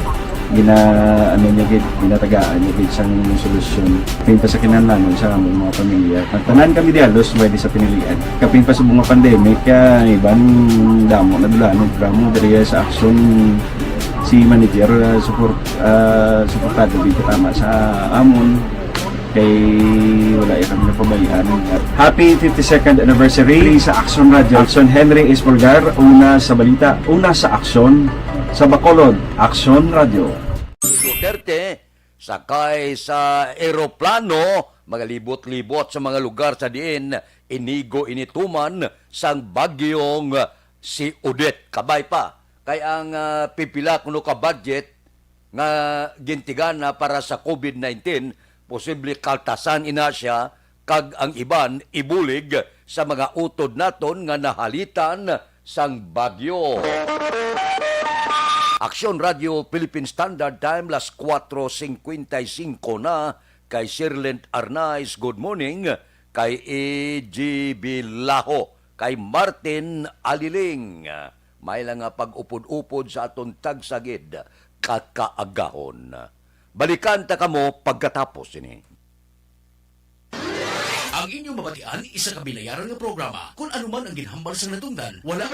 ginatagaan niya isang solusyon kapin pa sa kinananon sa among mga pamilya tanan kami dialos pwede sa pinilian kapin pa sa mga pandemic ibang damo na dulaan programo diri sa Action si manager suportado dito tama sa amon kay wala kami napabayaan. Happy 52nd anniversary sa Action Radio. Action Henry Espolgar, una sa balita, una sa Action, sa Bacolod, Action Radio. Duterte, sakay sa eroplano, magalibot-libot sa mga lugar sa diin, inigo inituman sang bagyong si Odette. Kabay pa, kay ang pipila kuno ka budget nga gintigan na para sa COVID-19, posible kaltasan ina siya kag ang iban ibulig sa mga utod naton nga nahalitan sang bagyo. Action Radio Philippine Standard Time las 4:55 na kay Sirlent Arnaiz good morning, kay EGB Laho, kay Martin Aliling. May lang nga pag-upod-upod sa aton tagsagid kakaagahon. Balikan ta kamo pagkatapos ini. Ang inyong mabatian, isa kabilayaran ng programa. Kung ano man ang ginhambal sa natungdan, wala.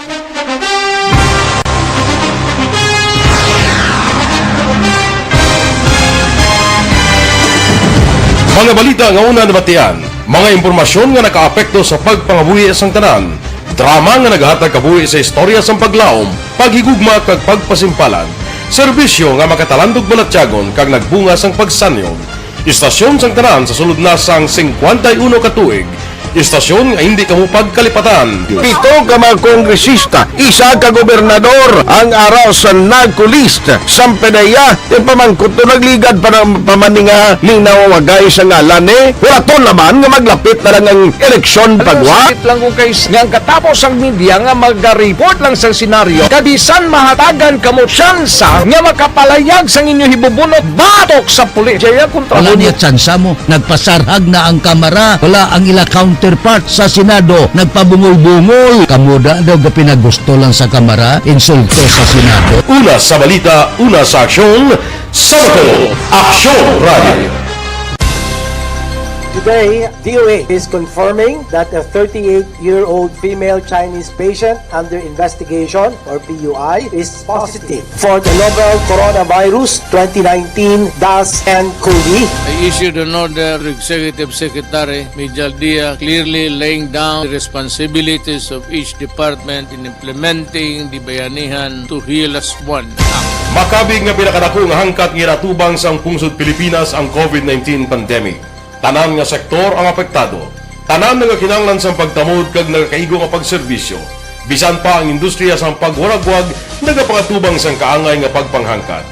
Mga balita nga una nabatian, mga impormasyon nga nakaapekto sa pagpangabuhi sang tanan, drama nga naghatag kabuhi sa istorya sang paglaom, paghigugma kag pagpasimpalan, serbisyo nga makatalandog balatyagon kag nagbunga sang pagsanyog. Istasyon sang tanan sa sulod na sang 51 ka tuig. Istasyon nga hindi kamupag kalipatan. 7 ka mga kongresista, 1 ka gobernador ang araw sa nagkulist sa pedaya pamangkot to nagligad para pamaninga ning nawagay sa ngalan wala to naman nga maglapit na lang ang eleksyon pagwa lang kung guys nga katapos ang media nga mag-report lang sa senaryo kabisan mahatagan kamo tsansa nga makapalayag sa inyo hibubunot batok sa pulis jaya kontra wala niya tsansa mo nagpasarhag na ang kamara wala ang ila counterpart sa Senado nagpabungol-bungol kamuda daw pinagusto lang sa kamara insulto sa Senado. Una sa balita, una sa aksyon, sa Bacolod, Action Radio. Today, DOA is confirming that a 38-year-old female Chinese patient under investigation, or PUI, is positive for the novel coronavirus 2019-nCoV. I issued an order to Executive Secretary Mijal Dia clearly laying down the responsibilities of each department in implementing the Bayanihan to Heal as One Act. Makabig nga pinakadako nga hangkat nga natubang sa pungsod Pilipinas ang COVID-19 pandemic. Tanan nga sektor ang apektado. Tanan nga kinahanglan sa pagtamod kag nagakaigo nga pagserbisyo. Bisan pa ang industriya sa pagwaragwag nagapakatubang sang kaangay nga pagpanghangkat.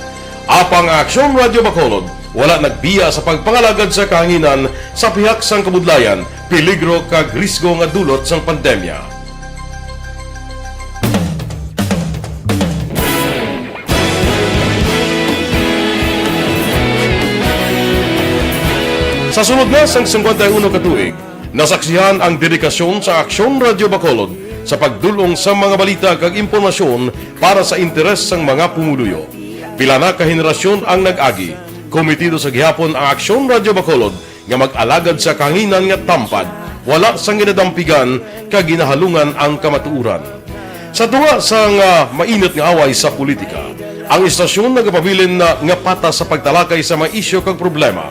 Apang Action Radio Bacolod wala nagbiya sa pagpangalagad sa kahanginan sa pihak sang kabudlayan, peligro kag risgo nga dulot sang pandemya. Sa sunod na sang 51 ka tuig, nasaksihan ang dedikasyon sa Action Radio Bacolod sa pagdulong sa mga balita kag impormasyon para sa interes sang mga pumuluyo. Pila na ka henerasyon ang nag-agi. Komitido sa gihapon ang Aksyon Radyo Bacolod nga mag-alagad sa kahanginan nga tampad, wala sang ginadampigan kag ginahalungan ang kamatuuran. Sa tunga sang mainit nga away sa politika, ang istasyon nagapabilin na nga patas sa pagtalakay sa mga isyu kag problema.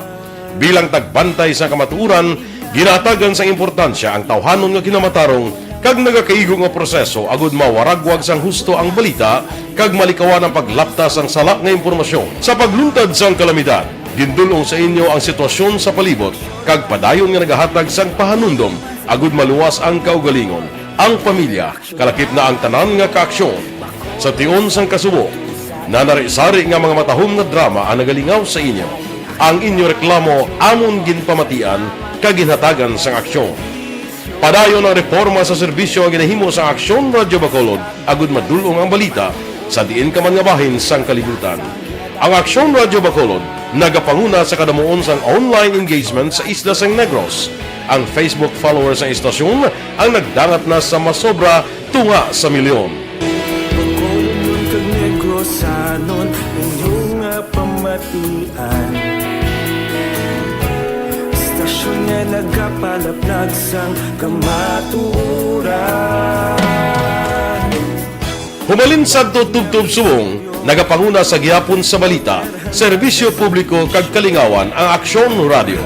Bilang tagbantay sa kamatuuran, ginatagan sa importansya ang tawhanon nga kinamatarong kag nagakaigo nga proseso agud mawaragwag sang husto ang balita kag malikawan ang paglaptas ang salak nga impormasyon. Sa pagluntad sang kalamidad, gindulong sa inyo ang sitwasyon sa palibot kag padayon nga nagahatag sang pahanundom agud maluwas ang kaugalingon, ang pamilya, kalakip na ang tanan nga kaaksyon. Sa tion sang kasubo, nanari-sari nga mga matahom nga drama ang nagalingaw sa inyo. Ang inyo reklamo amon ginpamatian kag ginhatagan sang aksyon. Padayon ang reforma sa serbisyo ang ginahimo sa Aksyon Radyo Bacolod agud madulong ang balita sa diin ka man nga bahin sang kalibutan. Ang Aksyon Radyo Bacolod nagapanguna sa kadamuon sang online engagement sa Isla San Negros. Ang Facebook followers sa istasyon ang nagdangat na sa masobra tunga sa milyon. Bacolod kag Negros anon inyong pamatian. Nga nagapalaplag sang kamatuuran. Humalin sa tutubtub subong, nagapanguna sa gihapon sa balita, serbisyo publiko kag kalingawan ang Aksyon Radio.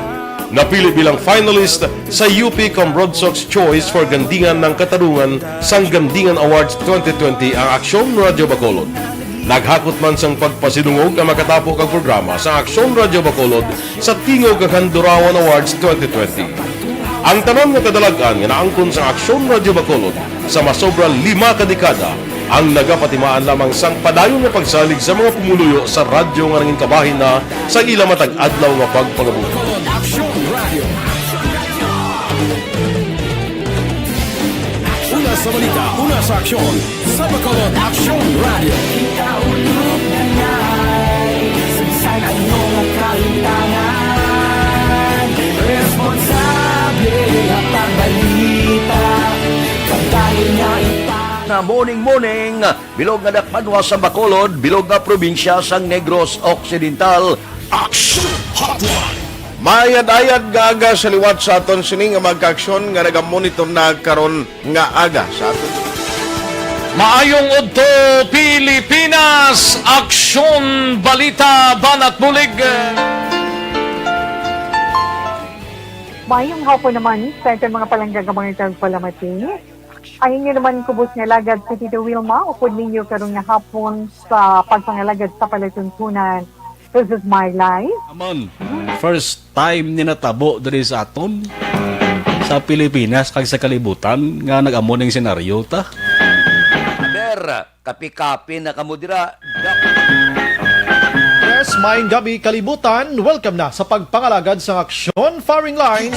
Napili bilang finalist sa UP Combroad Sox Choice for Gandingan ng Katarungan sang Gandingan Awards 2020 ang Aksyon Radio Bacolod. Naghakot man sang pagpasidungog ang makatapo kang programa sa Aksyon Radyo Bacolod sa Tingog kag Handurawan Awards 2020. Ang tanan nga kadalagan nga naangkon sa Aksyon Radyo Bacolod sa masobra 5 ka dekada ang nagapatimaan lamang sang padayon nga pagsalig sa mga pumuluyo sa radyo nga nangin kabahin na sa ila matag adlaw nga pagpangabuhi. Una sa balita, una sa aksyon, sa Bacolod Aksyon Radio. Ikaulog na na'y sagsag anong kalintangan. Responsable ang pagbalita, pagdali na na morning, bilog nga dakpanwa sa Bacolod, bilog nga probinsya sang Negros Occidental. Action Hotline! Mayad-ayad nga aga sa liwat sa aton sini nga magka-aksyon nga nagamonitor na karon nga aga sa aton. Maayong udto Pilipinas, Aksyon Balita Banat Bulig. Mayong hapon naman sa ating mga palanggagamang palamati. Ang inyo naman kubos nga lagad sa Tito Wilma, upod ninyo karon nga hapon sa pagpangalagad sa palatuntunan. This is my life. Amon, first time ni natabo diri sa aton sa Pilipinas kag sa kalibutan nga nag-amon ning senaryo ta. Kapi-kapi na kamo dira. Yes, maayong gabi kalibutan. Welcome na sa pagpangalagad sa Aksyon Firing Line.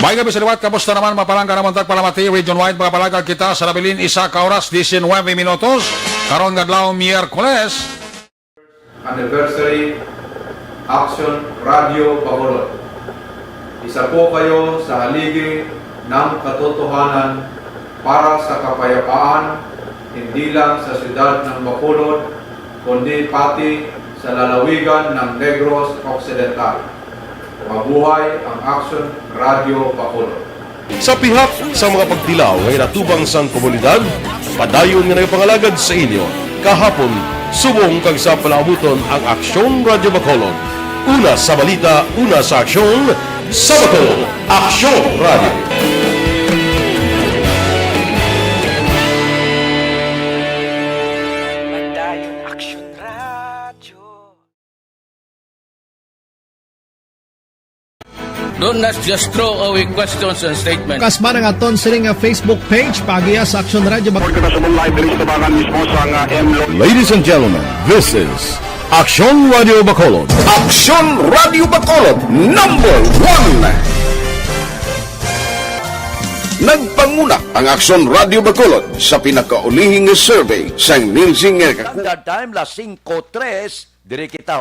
May gabi sa liwat, kamusta naman mapalangga naman tagpalamati, region-wide mga palagag kita sa labilin isa ka oras, 19 minutos, karon gadlaw Miyerkules. Anniversary Aksyon Radio Bacolod. Isa po kayo sa haligi ng katotohanan para sa kapayapaan, hindi lang sa siyudad ng Bacolod, kundi pati sa lalawigan ng Negros Occidental. Mabuhay ang Aksyon Radio Bacolod. Sa pihak sa mga pagtilaw ngay natubang sang komunidad, padayon nga nagpangalagad sa inyo kahapon subong kag sa palaabuton ang Aksyon Radio Bacolod. Una sa balita, una sa aksyon, sa Bacolod, Aksyon Radio. Don't just throw away questions and statements. Kasma ng aton sining nga Facebook page pagiya sa Aksyon Radio Bacolod. Ladies and gentlemen, this is Aksyon Radio Bacolod. Aksyon Radio Bacolod number 1. Nagpanguna ang Aksyon Radio Bacolod sa pinakaulihing survey sa Nielsen Standard Time, las 5:03, dire kita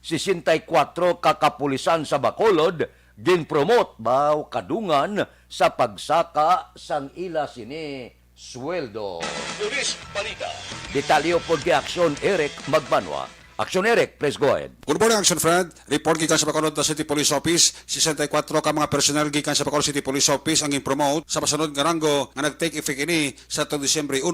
64 kakapulisan sa Bacolod ginpromote baw kadungan sa pagsaka sang ila sini sweldo. Luis Balita. Detalyo pod kay Aksyon Eric Magbanwa. Aksyon Eric, please go ahead. Good morning, Action Friend. Report gikan sa Bacolod City Police Office. 64 ka mga personnel gikan sa Bacolod City Police Office ang promote sa masunod nga ranggo nga nag-take effect ini sa Disyembre 1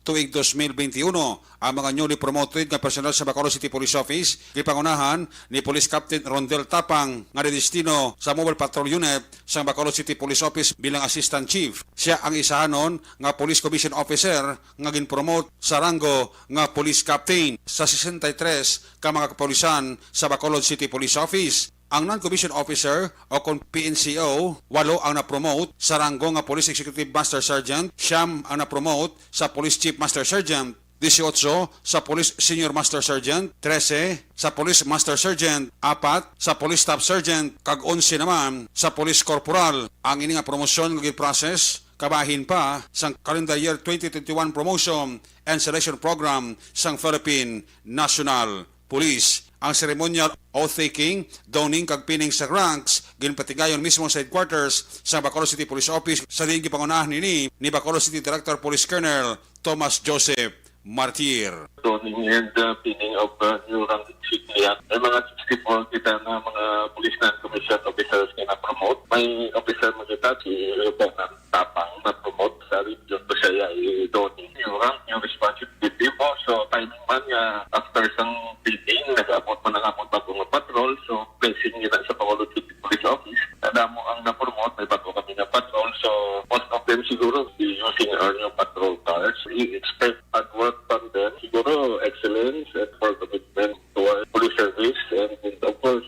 tuig 2021. Ang mga newly promoted nga personnel sa Bacolod City Police Office gipangunahan ni Police Captain Rondel Tapang nga destino sa Mobile Patrol Unit sa Bacolod City Police Office bilang Assistant Chief. Siya ang isahanon nga Police Commission Officer nga ginpromote sa ranggo nga Police Captain sa 63 ka mga kapulisan sa Bacolod City Police Office. Ang non-commissioned officer o kung PNCO, 8 ang na-promote sa ranggo nga Police Executive Master Sergeant, 9 ang na-promote sa Police Chief Master Sergeant, 18 sa Police Senior Master Sergeant, 13 sa Police Master Sergeant, 4 sa Police Staff Sergeant, kag 11 naman sa Police Corporal. Ang ini nga promosyon nga process kabahin pa sang calendar year 2021 promotion and selection program sang Philippine National Police. Ang ceremonial oath-taking, downing kag pining sa ranks ginpatigayon mismo sa headquarters sa Bacolod City Police Office sa diing gipangunahan ni Bacolod City Director Police Colonel Thomas Joseph Martir. Downing and pinning of new rank insignia. May mga 64 kita na mga police non-commissioned officers na promote. May officer mo kita si Lieutenant Tapang na promote sa region to siya i-downing new rank, new responsibility mo. So timing man nga after sang building, nag-apot man ang-apot bagong patrol. So placing nila sa Bacolod City Police Office. Kada mo ang na-promote, may bago kami na patrol. So most of them siguro using our new patrol cars. We expect hard work from them. Siguro excellence and for commitment to our police service and of course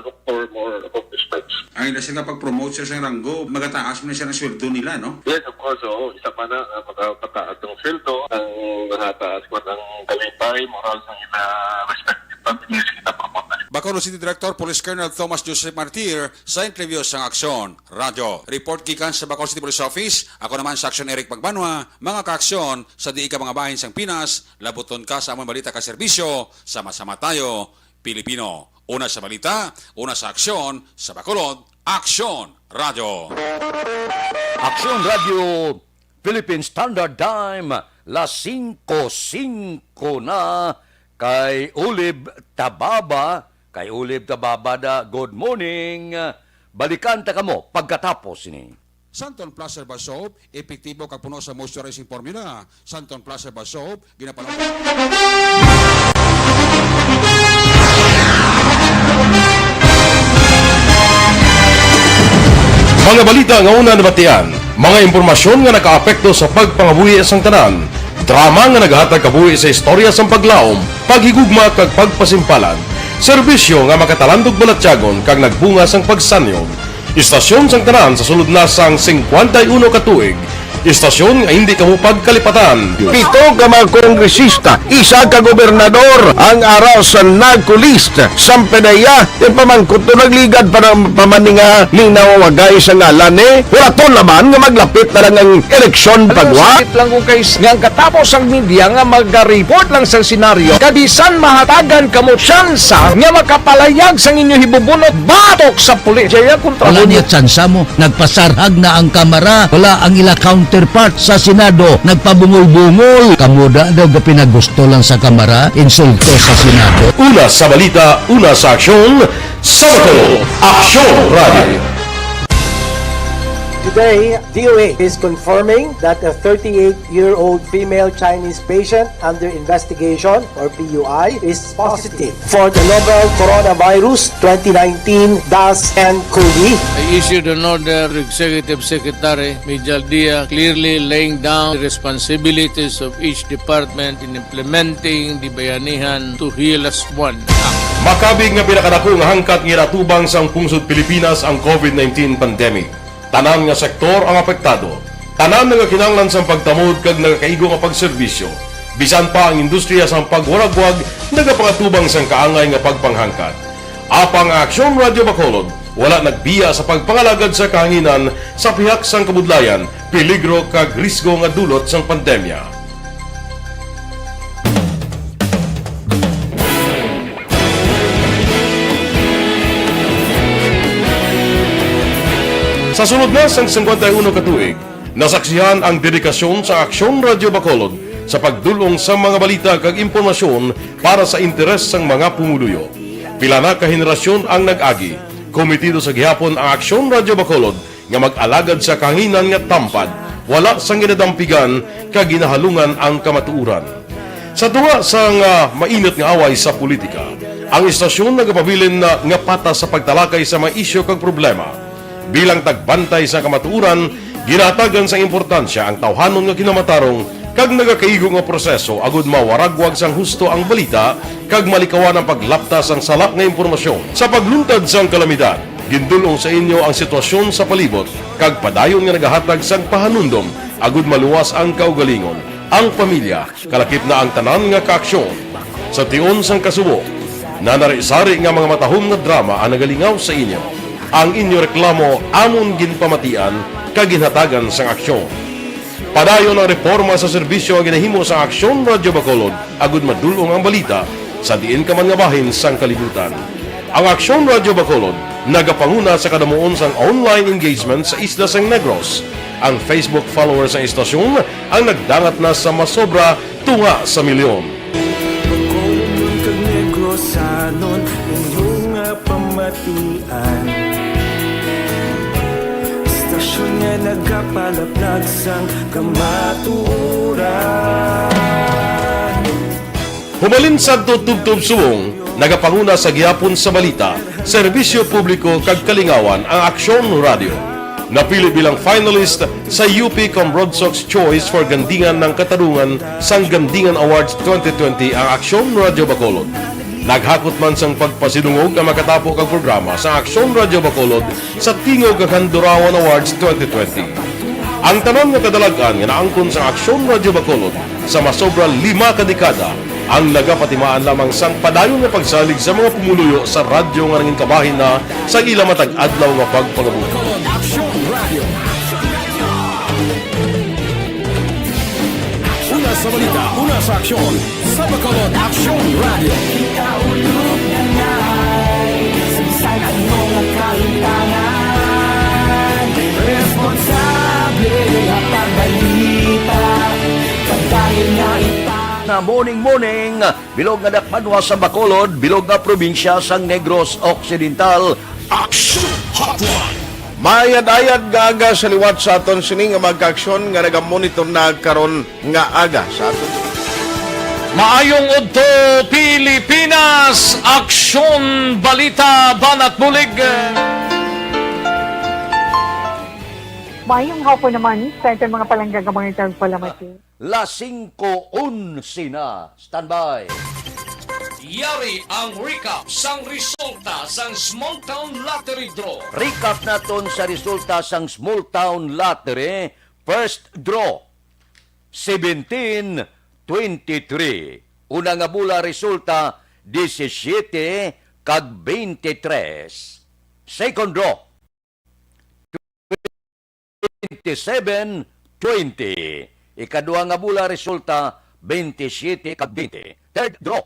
look for more accomplishments. Ay na sila pag-promote siya sa ranggo, magataas mo na siya ng sweldo nila, no? Yes, of course. Isa pa na magpataas ng sweldo, ang nakataas ko ng kalipay, moral ng ina respective families kita promote. Bacolod City Director Police Colonel Thomas Joseph Martir sa interview sa Aksyon Radio. Report gikan sa Bacolod City Police Office. Ako naman sa Aksyon Eric Magbanwa. Mga kaaksyon sa di ka mga bahin sang Pinas, labuton ka sa among balita ka serbisyo, sama-sama tayo, Pilipino. Una sa balita, una sa aksyon, sa Bacolod, Aksyon Radio. Aksyon Radio, Philippine Standard Time, las 5:05 na kay Ulib Tababa. Kay Ulib Tababa da, good morning. Balikan ta kamo pagkatapos ini. Santon Plus Herbal Soap, epektibo kag puno sa moisturizing formula. Santon Plus Herbal Soap, ginapalang Mga balita nga una nabatian, mga impormasyon nga nakaapekto sa pagpangabuhi sang tanan, drama nga naghatag kabuhi sa istorya sang paglaom, paghigugma kag pagpasimpalan, serbisyo nga makatalandog balatyagon kag nagbunga sang pagsanyog, istasyon sang tanan sa sulod na sang 51 ka tuig, istasyon nga hindi kamupag kalipatan. 7 ka mga kongresista, 1 ka gobernador ang araw sa nagkulist sampedaya pamangkot to nagligad para pamaninga ning nawagay sa ngalan wala to naman nga maglapit na lang ang eleksyon pagwa lang kung kays nga katapos ang media nga mag-report lang sa senaryo kabisan mahatagan kamo tsansa nga makapalayag sa inyo hibubunot batok sa pulis kaya kontra Wala niya tsansa mo, nagpasarhag na ang kamera, wala ang ila counterpart sa Senado, nagpabungol-bungol. Kamuda daw ga pinagusto lang sa kamera, insulto sa Senado. Una sa balita, una sa aksyon, sa Bacolod, Aksyon Radio. Today, DOA is confirming that a 38-year-old female Chinese patient under investigation, or PUI, is positive for the novel coronavirus 2019-10-CoV. I issued an order to Executive Secretary Major Dia clearly laying down the responsibilities of each department in implementing the Bayanihan to Heal as One Act. Makabig nga pinakadako nga hangkat nga natubang sang pungsod Pilipinas ang COVID-19 pandemic. Tanan nga sektor ang apektado. Tanan nga kinahanglan sang pagtamod kag nagakaigo nga pagserbisyo. Bisan pa ang industriya sang pagwaragwag nagapangatubang sang kaangay nga pagpanghangkat. Apang Aksyon Radio Bacolod wala nagbiya sa pagpangalagad sa kahanginan sa pihak sang kabudlayan, peligro kag risgo nga dulot sang pandemya. Sa sunod na sang 51 katuig, nasaksihan ang dedikasyon sa Aksyon Radyo Bacolod sa pagdulong sa mga balita kag impormasyon para sa interes sang mga pumuluyo. Pila na ka henerasyon ang nag-agi, komitido sa gihapon ang Aksyon Radyo Bacolod nga mag-alagad sa kahanginan nga tampad, wala sang ginadampigan kag ginahalungan ang kamatuuran. Sa tunga sang mainit nga away sa politika, ang istasyon nagapabilin na nga pata sa pagtalakay sa mga isyu kag problema. Bilang tagbantay sa kamatuuran, ginatagan sa importansya ang tawhanon nga kinamatarong kag nagakaigo nga proseso agud mawaragwag sang husto ang balita kag malikawan ang paglaptas ang salak nga impormasyon. Sa pagluntad sang kalamidad, gindulong sa inyo ang sitwasyon sa palibot kag padayon nga nagahatag sang pahanundom agud maluwas ang kaugalingon, ang pamilya, kalakip na ang tanan nga kaaksyon. Sa tion sang kasubo, nanari-sari nga mga matahom nga drama ang nagalingaw sa inyo. Ang inyo reklamo amon ginpamatian kag ginhatagan sang aksyon. Padayon ang reforma sa serbisyo ang ginahimo sa Aksyon Radyo Bacolod agud madulong ang balita sa diin ka man nga bahin sang kalibutan. Ang Aksyon Radyo Bacolod nagapanguna sa kadamuon sang online engagement sa isla sang Negros. Ang Facebook followers sa istasyon ang nagdangat na sa masobra tunga sa milyon. Bacolod kag Negros sanon inyong pamatian. Istasyon nga nagapalaplag sang kamaturan. Humalin sa tutubtub subong, nagapanguna sa gihapon sa balita, serbisyo publiko kag kalingawan ang Aksyon Radio. Napili bilang finalist sa UP Broadsox Choice for Gandingan ng Katarungan sang Gandingan Awards 2020 ang Aksyon Radio Bacolod. Naghakot man sang pagpasidungog ang makatapo kag programa sa Aksyon Radio Bacolod sa Tingog kag Handurawan Awards 2020. Ang tanan nga kadalagan nga naangkon sa Aksyon Radio Bacolod sa masobra 5 ka dekada ang nagapatimaan lamang sang padayon nga pagsalig sa mga pumuluyo sa radyo nga nangin kabahin na sa ila matag adlaw nga pagpangabuhi. Una sa balita, una sa aksyon, sa Bacolod Aksyon Radio. Ikaulog na ngay, sagsagad mo ang kalintangan. Responsable ang pagbalita, pagdahil nga na morning, bilog nga dakpanwa sa Bacolod, bilog nga probinsya sang Negros Occidental. Action Hotline! Mayad-ayad nga aga sa liwat sa aton sini nga magka-aksyon nga nagamonitor na karon nga aga sa aton. Maayong udto Pilipinas, Aksyon Balita Banat Bulig. Mayong hapon naman sa ating mga palanggagamang itang palamati. La 5:11 na. Standby. Yari ang recap sang resulta sang Small Town Lottery Draw. Recap naton sa resulta sang Small Town Lottery. First draw, 17-23. Una nga bula resulta, 17 kag 23. Second draw, 27-20. Ikaduha nga bula resulta, 27 kag 20. Third draw,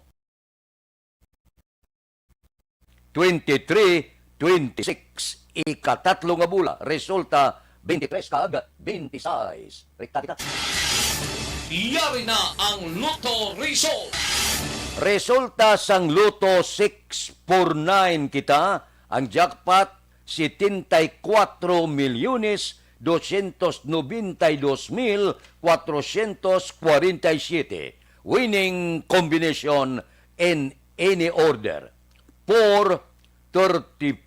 23-26. Ikatatlo nga bula, resulta 23 kag 26. Rekta. Yari na ang Lotto Result. Resulta sang Lotto 649 kita. Ang jackpot 74,292,447. Winning combination in any order. 4, 35,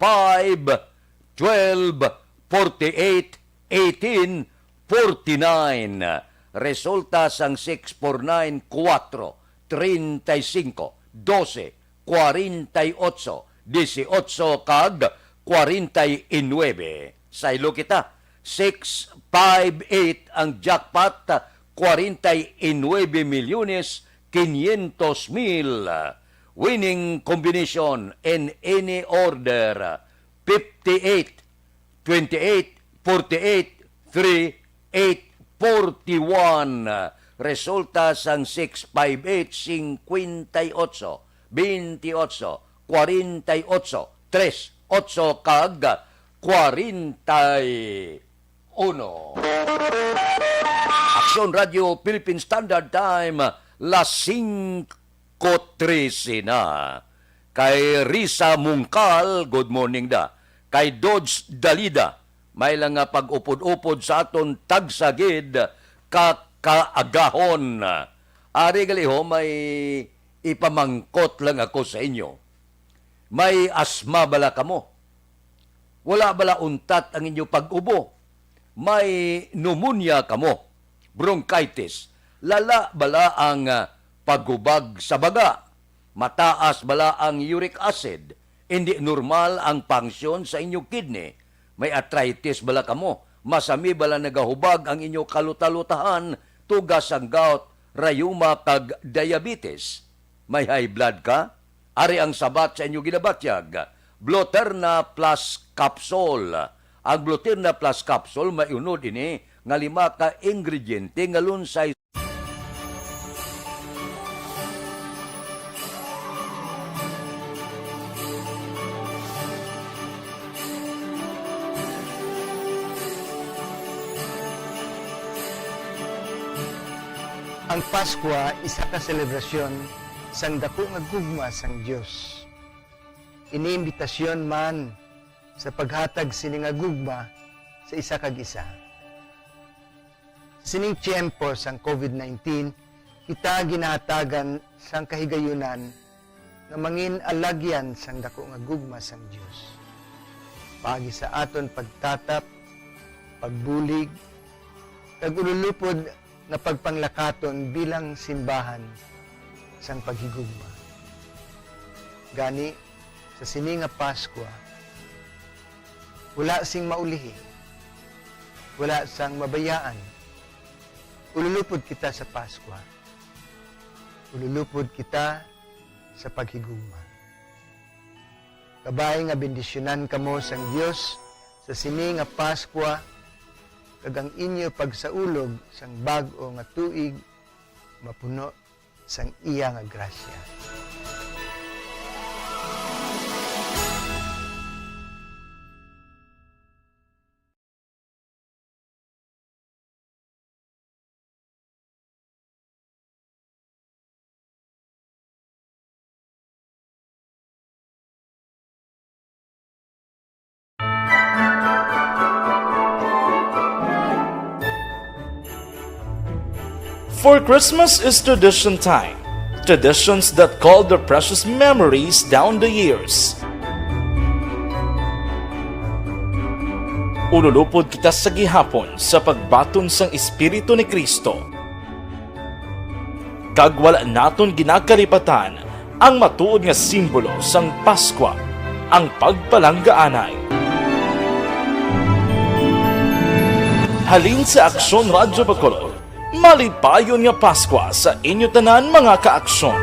12, 48, 18, 49. Resulta sang 649, 4, 35, 12, 48, 18 kag 49. Sa ilo kita, 658 ang jackpot, 49,500,000. Winning combination in any order, 58, 28, 48, 3, 8, 41. Resulta sang 658, 58, 28, 48, 3, 8 kag Aksyon Radio Philippine Standard Time, las 5:13 na. Kay Risa Mungkal, good morning da. Kay Dodge Dalida, may lang nga pag-upod-upod sa aton tagsagid kakaagahon. Ari galiho, may ipamangkot lang ako sa inyo. May asma bala kamo? Wala bala untat ang inyo pag-ubo? May pneumonia kamo? Bronchitis? Lala bala ang pagubag sa baga? Mataas bala ang uric acid? Hindi normal ang function sa inyong kidney? May arthritis bala kamo? Masami bala nagahubag ang inyong kalutalutahan? Tugas ang gout, rayuma kag diabetes? May high blood ka? Ari ang sabat sa inyong ginabatyag. Bloterna Plus Capsule. Ang Bloterna Plus Capsule maiunod ini nga 5 ka ingrediente nga lunsay. Ang Pasko isa ka selebrasyon sang dako nga gugma sang Dios. Iniimbitasyon man sa paghatag sini nga gugma sa isa kag isa. Sining tiyempo sang COVID-19, kita ginahatagan sang kahigayunan nga mangin alagyan sang dako nga gugma sang Dios. Pagi sa aton pagtatap, pagbulig, kag ululupod na pagpanglakaton bilang simbahan sang paghigugma. Gani, sa sini nga Pasko, wala sing maulihi, wala sang mabayaan. Ululupod kita sa Pasko. Ululupod kita sa paghigugma. Kabay nga bendisyonan kamo sang Dios sa sini nga Pasko, kag ang inyo pagsaulog sang bag-o nga tuig mapuno sang iya nga grasya. For Christmas is tradition time. Traditions that call their precious memories down the years. Ululupod kita sa gihapon sa pagbaton sang Espiritu ni Kristo. Kag wala naton ginakalipatan ang matuod nga simbolo sang Pasko, ang pagpalanggaanay. Halin sa Aksyon Radyo Bacolod, malipayon nga Pasko sa inyo tanan mga kaaksyon.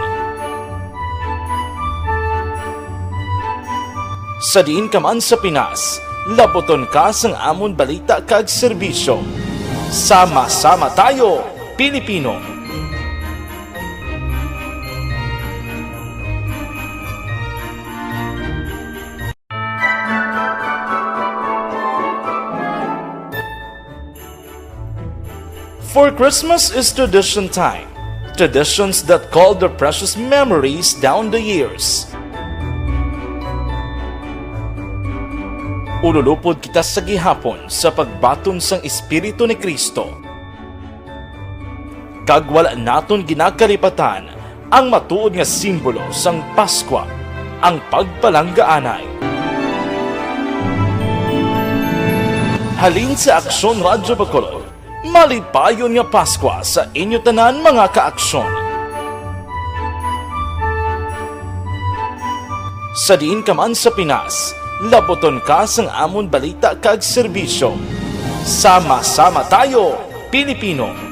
Sa diin ka man sa Pinas, laboton ka sang amon balita kag serbisyo. Sama-sama tayo, Pilipino! For Christmas is tradition time. Traditions that call their precious memories down the years. Ululupod kita sa gihapon sa pagbaton sang Espiritu ni Kristo. Kag wala naton ginakalipatan ang matuod nga simbolo sang Pasko, ang pagpalanggaanay. Halin sa Aksyon Radyo Bacolod, malipayon nga Pasko sa inyo tanan mga kaaksyon. Sa diin ka man sa Pinas, laboton ka sang amon balita kag serbisyo. Sama-sama tayo, Pilipino!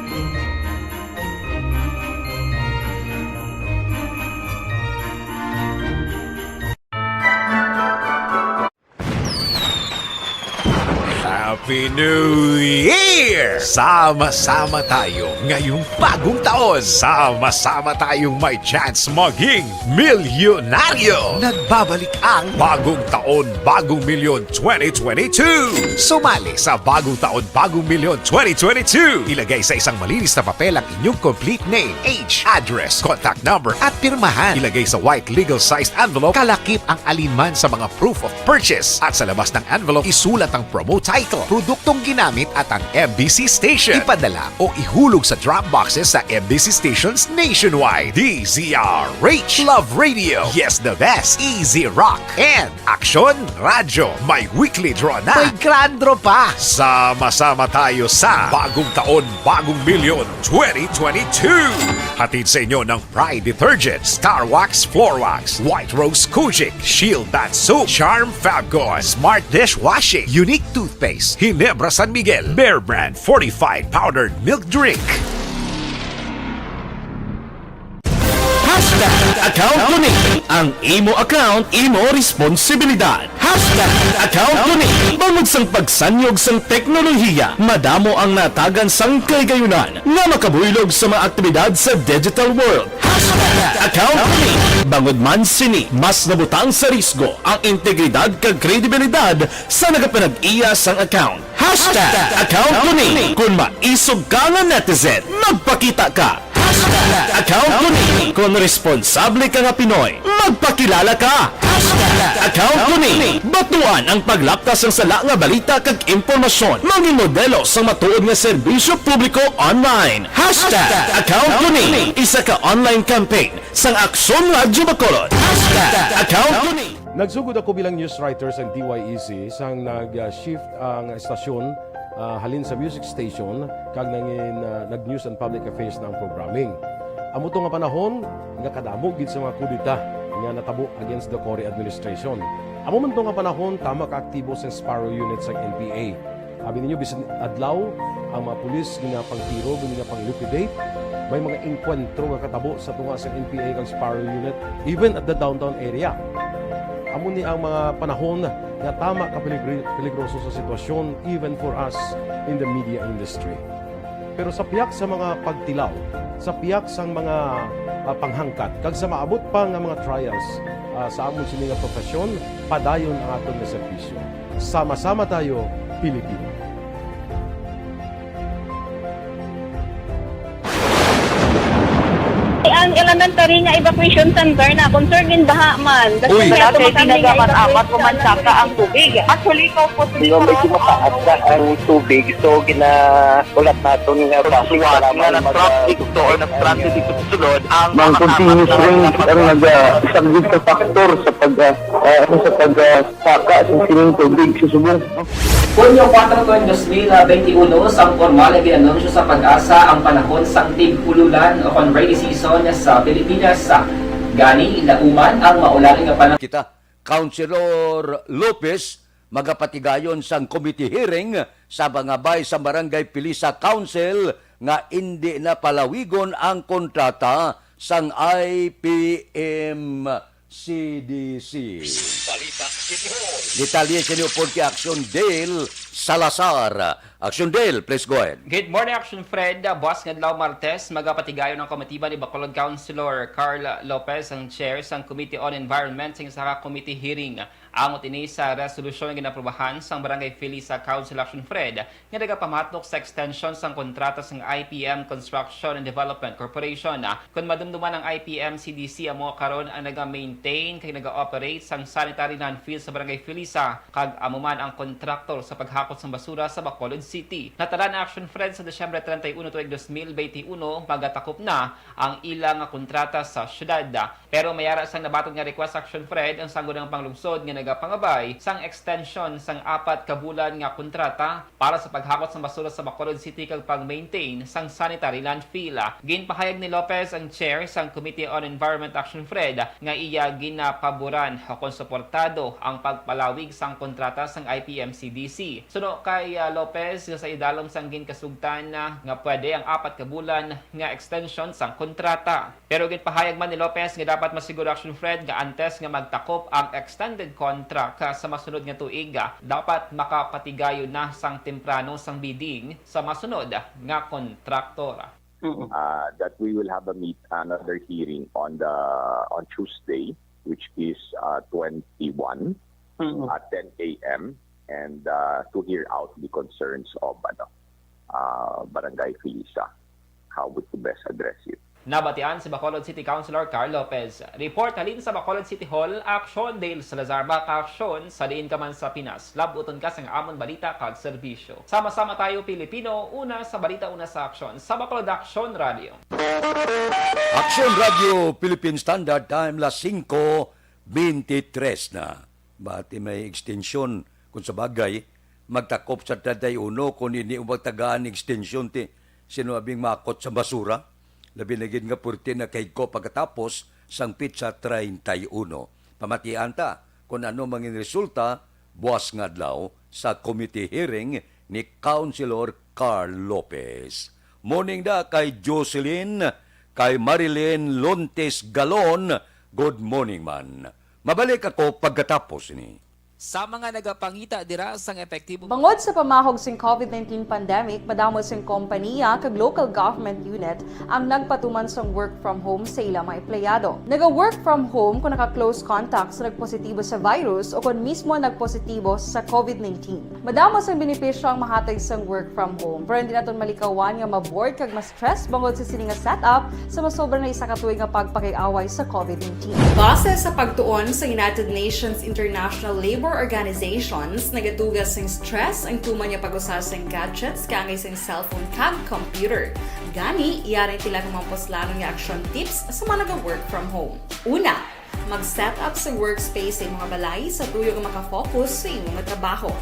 Happy New Year! Sama-sama tayo ngayong bagong taon. Sama-sama tayong may chance maging milyonaryo. Nagbabalik ang Bagong Taon, Bagong Milyon 2022. Sumali sa Bagong Taon, Bagong Milyon 2022. Ilagay sa isang malinis na papel ang inyong complete name, age, address, contact number at pirmahan. Ilagay sa white legal-sized envelope, kalakip ang alinman sa mga proof of purchase. At sa labas ng envelope, isulat ang promo title, produktong ginamit at ang MBC station. Ipadala o ihulog sa drop boxes sa MBC stations nationwide. DZRH, Love Radio, Yes the Best, Easy Rock, and Action Radio. May weekly draw na. May grand draw pa. Sama-sama tayo sa Bagong Taon, Bagong Milyon 2022. Hatid sa inyo ng Pride Detergent, Star Wax Floor Wax, White Rose Kojic, Shield Bath Soap, Charm Fabgon, Smart Dishwashing, Unique Toothpaste, Ginebra San Miguel, Bear Brand Fortified Powdered Milk Drink. Account Tuni. Ang imo account, imo responsibilidad. Account Tuni. Bangod sang pagsanyog sang teknolohiya, madamo ang natagan sang kaygayunan nga makabuylog sa mga aktibidad sa digital world. Account Tuni. Bangod man sini, mas nabutang sa risgo ang integridad kag kredibilidad sa nagapanag-iya sang account. Account Tuni. Kung maisog ka nga netizen, magpakita ka. Account Tuni. Kung responsable ka nga Pinoy, magpakilala ka. Account Tuni. Batuan ang paglaptas ng sala nga balita kag impormasyon. Manging modelo sa matuod nga serbisyo publiko online. Account Tuni. Isa ka online campaign sang Aksyon Radyo Bacolod. Account Tuni. Nagsugod ako bilang news writer sa DYEC sang nag-shift ang estasyon halin sa music station kag nangin nag-news and public affairs ng programming. Amo to nga panahon nga kadamog gid sa mga kudita nga natabo against the Cory administration. Amo man to nga panahon tama ka aktibo sa Sparrow unit sa NPA. Abi ninyo bisan adlaw ang mga pulis nga pangtiro nga pang-liquidate. May mga enkwentro nga katabo sa tunga sa NPA kag Sparrow unit even at the downtown area. Amo ni ang mga panahon nga tama ka peligroso sa sitwasyon even for us in the media industry. Pero sa piyak sa mga pagtilaw, sa piyak sa mga panghangkat, kag sa maabot pa nga mga trials sa amon sini nga profesyon, padayon ang aton nga serbisyo. Sama-sama tayo, Pilipino. Ang elementary nga evacuation center na concerned in baha man. Uy, dati tinagaman-apat kumansaka ang tubig. Actually, ikaw po Medyo mataas na ang tubig, so ginaulat natin nga suwat nga nag-traffic to or nag-traffic dito sa sulod. Mang continuous ring ang nag-isang sa factor sa pagsaka sa sining tubig sa subong. Hunyo 4, 2021, sang formal ay ginanunsyo sa Pag-asa ang panahon sang tig-ululan o kon rainy season sa Pilipinas. Gani, lauman ang maulaling nga panahon. Kita, Councilor Lopez, magapatigayon sang committee hearing sa Bangabay sa Barangay Pilisa Council nga hindi na palawigon ang kontrata sang IPM CDC. Detalye sa inyo po kay Action Dale Salazar. Action Dale, please go ahead. Good morning, Action Fred. Boss Ngadlaw Martes, magapatigayon ng komitiba ni Bacolod Councilor Carl Lopez, ang chair sang Committee on Environment sa committee hearing. Amot ini sa resolusyon nga ginaprubahan sang Barangay Pilisa Council Action Fred nga nagapamatok sa extension sang kontrata sang IPM Construction and Development Corporation. Kung madumduman ang IPM CDC amo karon ang naga-maintain kay naga-operate sang sanitary landfill sa Barangay Pilisa kag amo man ang kontraktor sa paghakot sang basura sa Bacolod City. Natala na Action Fred sa Desyembre 31 tuig 2021 magatakop na ang ilang kontrata sa syudad. Pero mayara sang nabaton nga request Action Fred ang sanggulang panglungsod nga pangabay sang extension sang 4 ka bulan nga kontrata para sa paghakot sa basura sa Bacolod City kag pag-maintain sang sanitary landfill. Ginpahayag ni Lopez ang chair sang Committee on Environment Action Fred nga iya ginapaboran o konsuportado ang pagpalawig sang kontrata sang IPM CDC. Suno kay Lopez nga sa idalom sang ginkasugtan nga pwede ang 4 ka bulan nga extension sang kontrata. Pero ginpahayag man ni Lopez nga dapat masiguro Action Fred nga antes nga magtakop ang extended contract sa masunod nga tuig, dapat makapatigayo na sang temprano sang bidding sa masunod nga kontraktor. That we will have another hearing on Tuesday, which is 21 at 10 a.m. and to hear out the concerns of Barangay Felisa, how we could best address it. Nabatian si Bacolod City Councilor Carl Lopez. Report halin sa Bacolod City Hall, aksyon Dale Salazar baka aksyon sa diin ka man sa Pinas. Labuton ka sang amon balita kag serbisyo. Sama-sama tayo Pilipino, una sa balita, una sa aksyon. Sa Bacolod Action Radio. Action Radio Philippine Standard Time las 5:23 na. Bati may extension kung sa bagay magtakop sa 31 kung hindi umagtagaan extension ti sinabing makot sa basura. Labi na gid nga purti na kay ko pagkatapos sang pizza 31. Pamatian ta kung ano mangin resulta buwas nga adlaw sa committee hearing ni Councilor Carl Lopez. Morning da kay Jocelyn, kay Marilyn Lontes Galon. Good morning man. Mabalik ako pagkatapos ni. Sa mga nagapangita dira sang epektibo. Bangod sa pamahog sing COVID-19 pandemic, madamo sing kompanya kag local government unit ang nagpatuman sang work from home sa ilang mga empleyado. Naga-work from home kung naka-close contact sa nagpositibo sa virus o kung mismo nagpositibo sa COVID-19. Madamo sang benepisyo ang mahatag sang work from home, pero hindi naton malikawan nga ma-bored kag ma-stress bangod sa sini nga setup sa masobra na isa ka tuig nga pagpakiaway sa COVID-19. Base sa pagtuon sa United Nations International Labor Organizations, nagatugas ng stress ang tuman niya pag-usar sa gadgets kangay sa cellphone kag computer. Gani, iyaring tila ng mga poslanong nga action tips sa mga nag-work from home. Una, mag-set up sa workspace sa mga balay sa tuyo nga makafocus sa iyong trabaho.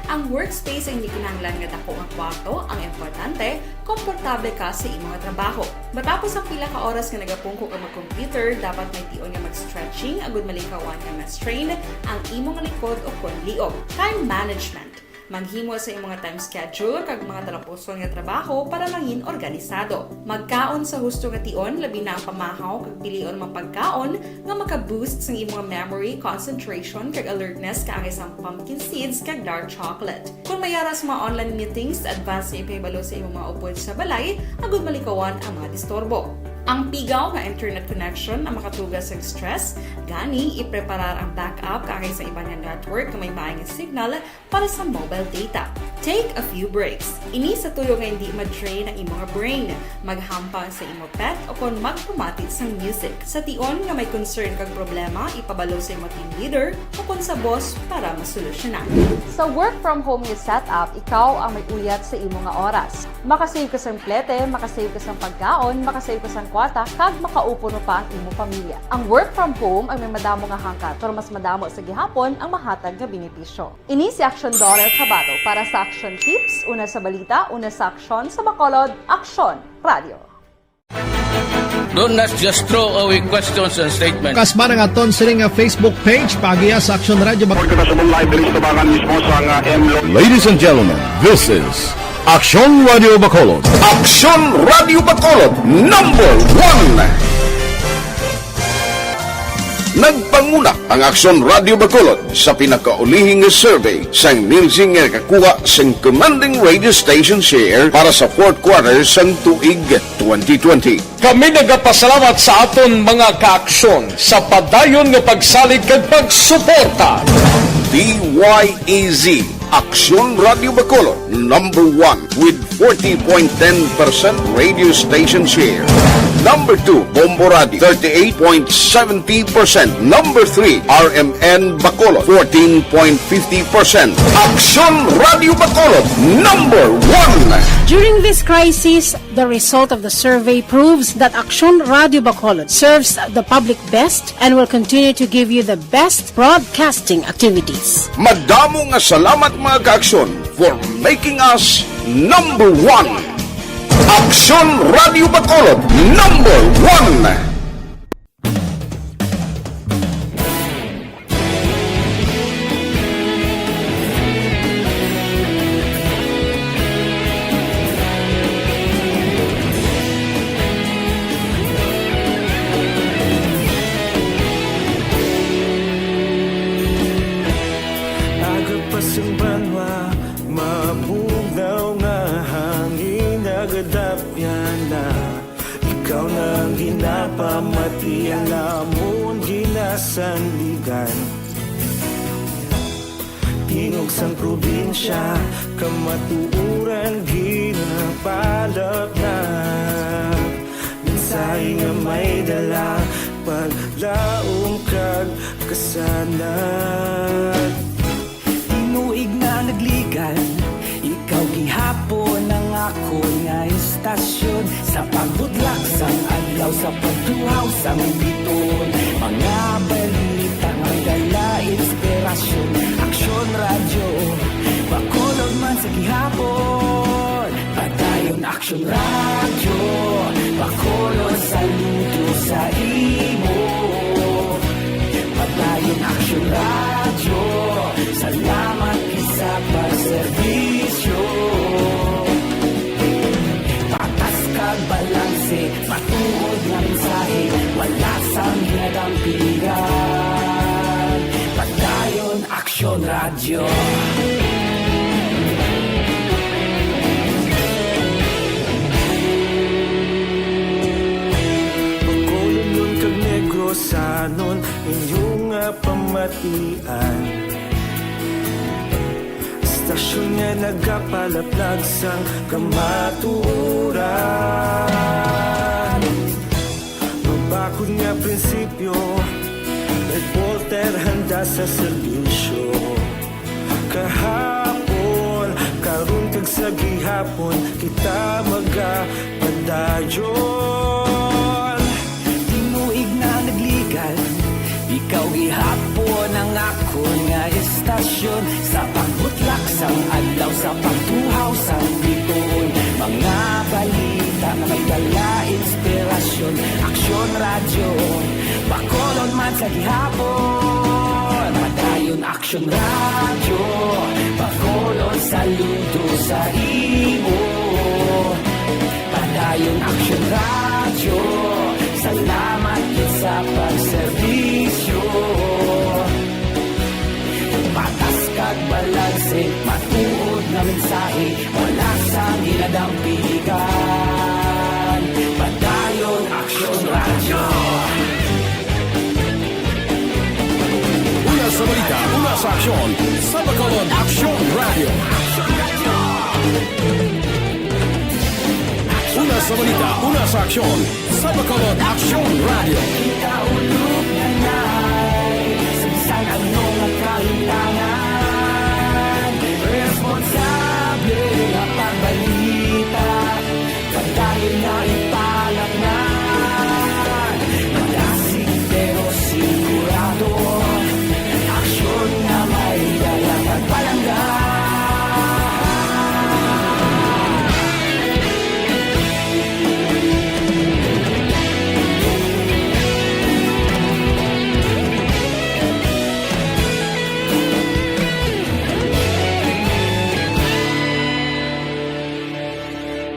Ang workspace ay hindi kinahanglan nga dako ang kwarto, ang importante, komportable ka sa imong trabaho. Matapos ang pila ka oras nga nagapungko ka mag-computer, dapat may tion nga mag-stretching agud malikawan nga ma-strain ang imong likod o konliog. Time management. Maghimo sa imong time schedule kag mga talapuson nga trabaho para langin organisado. Magkaon sa husto nga tion, labi na ang pamahaw kag pilion mang pagkaon nga maka-boost sa imong memory, concentration kag alertness kaangay sang pumpkin seeds kag dark chocolate. Kung mayaras mga online meetings, advance na ipahibalo sa imong mga upod sa balay, agud malikawan ang mga disturbo. Ang pigaw nga internet connection ang makatugas sa stress, gani ipreparar ang backup kaangay sa iba nga network nga may maayong signal para sa mobile data. Take a few breaks. Ini sa tuyo nga hindi ma-drain ang imong brain. Maghampang sa imong pet o kung magpumatit sa music. Sa tion nga may concern kag problema, ipabalo sa imong team leader o kung sa boss para masolusyonan. Sa work from home nga setup, ikaw ang may uyat sa imong nga oras. Makasave ka sa plete, makasave ka sa pagkaon, makasave ka sa kwata, kag makaupo no pa ang imong pamilya. Ang work from home ay may madamo nga hangkat, pero mas madamo sa gihapon ang mahatag nga benepisyo. Ini si Action Dollar Cabato para sa Action Tips, una sa balita, una sa aksyon sa Bacolod, Action Radio. Do not just throw away questions and statements. Kasma nga aton sining Facebook page pagiya sa Action Radio. Ladies and gentlemen, this is Action Radio Bacolod. Action Radio Bacolod, number 1! Nagpanguna ang Action Radio Bacolod sa pinakaulihing survey sa Nielsen nga kakuha sa commanding radio station share para sa fourth quarter sang tuig 2020. Kami nagapasalamat sa aton mga kaaksyon sa padayon nga pagsalig kag pagsuporta. DYEZ Action Radio Bacolod, number 1 with 40.10% radio station share. Number 2, Bombo Radio, 38.70%. Number 3, RMN Bacolod, 14.50%. Action Radio Bacolod, number 1. During this crisis, the result of the survey proves that Action Radio Bacolod serves the public best and will continue to give you the best broadcasting activities. Madamo nga salamat mga ka-aksyon for making us number 1. Action Radio Bacolod, number 1. pamatian namon ginasanligan. Tingog sang probinsya, kamatuuran ginapalap na. Minsay nga may dala, paglaong kag kasanad. Tinuig na nagligan, ikaw gihapon ang ako nga istasyon. Sa pagbudlak sang adlaw, sa pagtuhaw sang biton. Mga balita nga dala inspirasyon. Aksyon radyo, bakolod man sa gihapon. Padayon aksyon radyo, bakolod saludo sa imo. Padayon aksyon radyo, salamat isa pagserbisyo. Patas kag balanse, matuod nga mensahe, wala sang hinadampigan. Padayon aksyon radyo. Pagkolon yun kag negro sanon, inyong pamatian. Stasyon nga nagapalaplag sang kamatuuran. Mabakod nga prinsipyo, reporter handa sa serbisyo. Kahapon, karun kag sa gihapon, kita magapadayon. Tinuig na nagligal, ikaw gihapon ang ako nga istasyon. Sa pagbutlak sang adlaw, sa pagtuhaw sang biton. Mga balita na may dala inspirasyon. Aksyon radyo, bakolod man sa gihapon. Padayon aksyon radyo, bakolod saludo sa imo. Padayon aksyon radyo, salamat sa pagserbisyo. Patas kag balanse, matuod na mensahe, wala sang hinadampigan. Padayon aksyon radyo. Una sa balita, una sa aksyon, sa Bacolod Aksyon Radio. Una sa balita, una sa aksyon, sa Bacolod Aksyon Radio. Kaulog na na'y sagsang anong nakahintangan. Responsable na pagbalita, pagdahin na ipalat na. Malasig pero sigurado, aksyon na may dalang pagpalangga.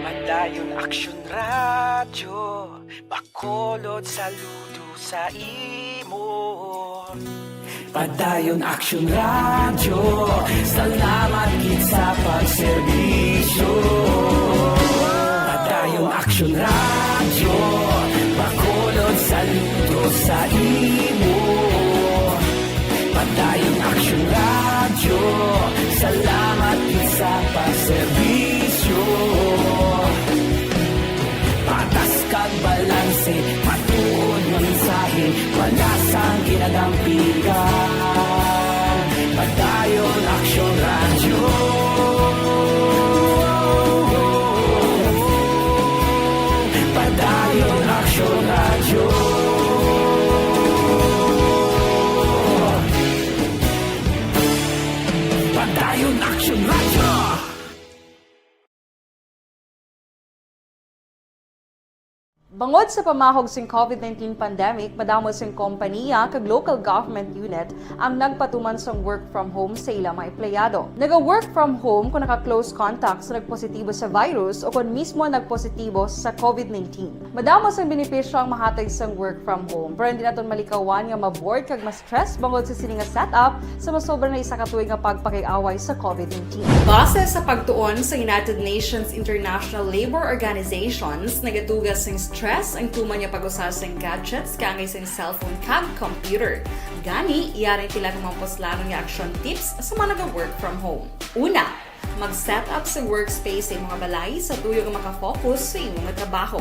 Padayon aksyon radyo, bakolod saludo sa imo. Padayon aksyon radyo, salamat gid sa pagserbisyo. Padayon aksyon radyo, bakolod saludo sa imo. Padayon aksyon radyo, salamat gid sa pagserbisyo. Patas kag balanse, matuod nga mensahe, wala sang ginadampigan. Padayon aksyon radyo. Padayon aksyon radyo. Padayon aksyon radyo. Bangod sa pamahog sing COVID-19 pandemic, madamo sing kompanya kag local government unit ang nagpatuman sang work from home sa ilang mga empleyado. Naga-work from home kung naka-close contacts na nagpositibo sa virus o kung mismo nagpositibo sa COVID-19. Madamo sang benepisyo ang mahatag sang work from home, pero hindi naton malikawan nga ma-bored kag ma-stress bangod sa sini nga setup sa masobra na isa ka tuig nga pagpakiaway sa COVID-19. Base sa pagtuon sa United Nations International Labour Organizations, nagatugas sing stress ang tuman niya pag-usar sa gadgets kangay sa cellphone kag computer. Gani, iyarin tila ng mga poslano nga action tips sa mga nag-work from home. Una, mag-set up sa workspace sa mga balay sa tuyo nga makafocus sa imong trabaho.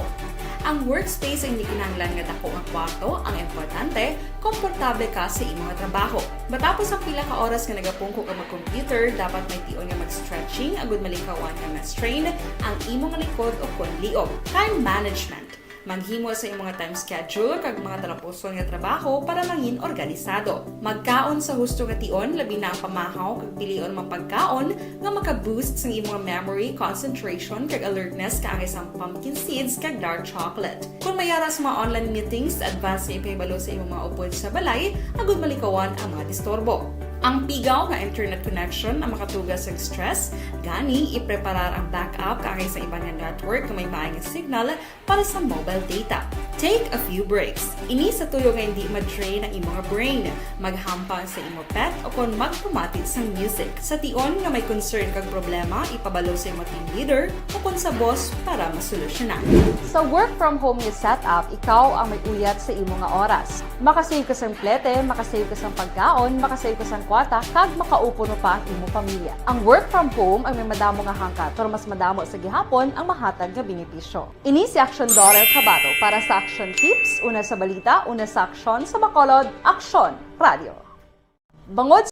Ang workspace ay hindi kinahanglan nga dako nga kwarto, ang importante, komportable ka sa imong trabaho. Matapos ang pila ka oras nga nagapungko ka mag-computer, dapat may tion nga mag-stretching agud malikawan nga ma-strain ang imong likod o konliog. Time management. Maghimo sa imong mga time schedule kag mga talapuson nga trabaho para mangin organisado. Magkaon sa husto nga tion, labi na ang pamahaw kag pilion mga pagkaon nga maka-boost sa imong memory, concentration kag alertness kaangay sa pumpkin seeds kag dark chocolate. Kung mayara sa mga online meetings, advance nga ipahibalo sa imong mga upod sa balay, agud malikawan ang mga disturbo. Ang pigaw nga internet connection ang makatugas sa stress, gani ipreparar ang backup kaangay sa ibang nga network na may maayong signal para sa mobile data. Take a few breaks. Ini sa tuyo nga hindi ma-drain ang imong brain, maghampang sa imong pet o kung magpumati sa music. Sa tion nga may concern kag problema, ipabalo sa imong team leader o kung sa boss para masolusyonan. Sa work from home nga setup, ikaw ang may uyat sa imong nga oras. Makasave ka sa plete, makasave ka sa pagkaon, makasave ka sa kwata, kag makaupo no pa ang imong pamilya. Ang work from home ay may madamo nga hangkat, pero mas madamo sa gihapon ang mahatag nga benepisyo. Ini si Action Dorel Cabato para sa Action Tips, una sa balita, una sa aksyon sa Bacolod, Action Radio. Bangod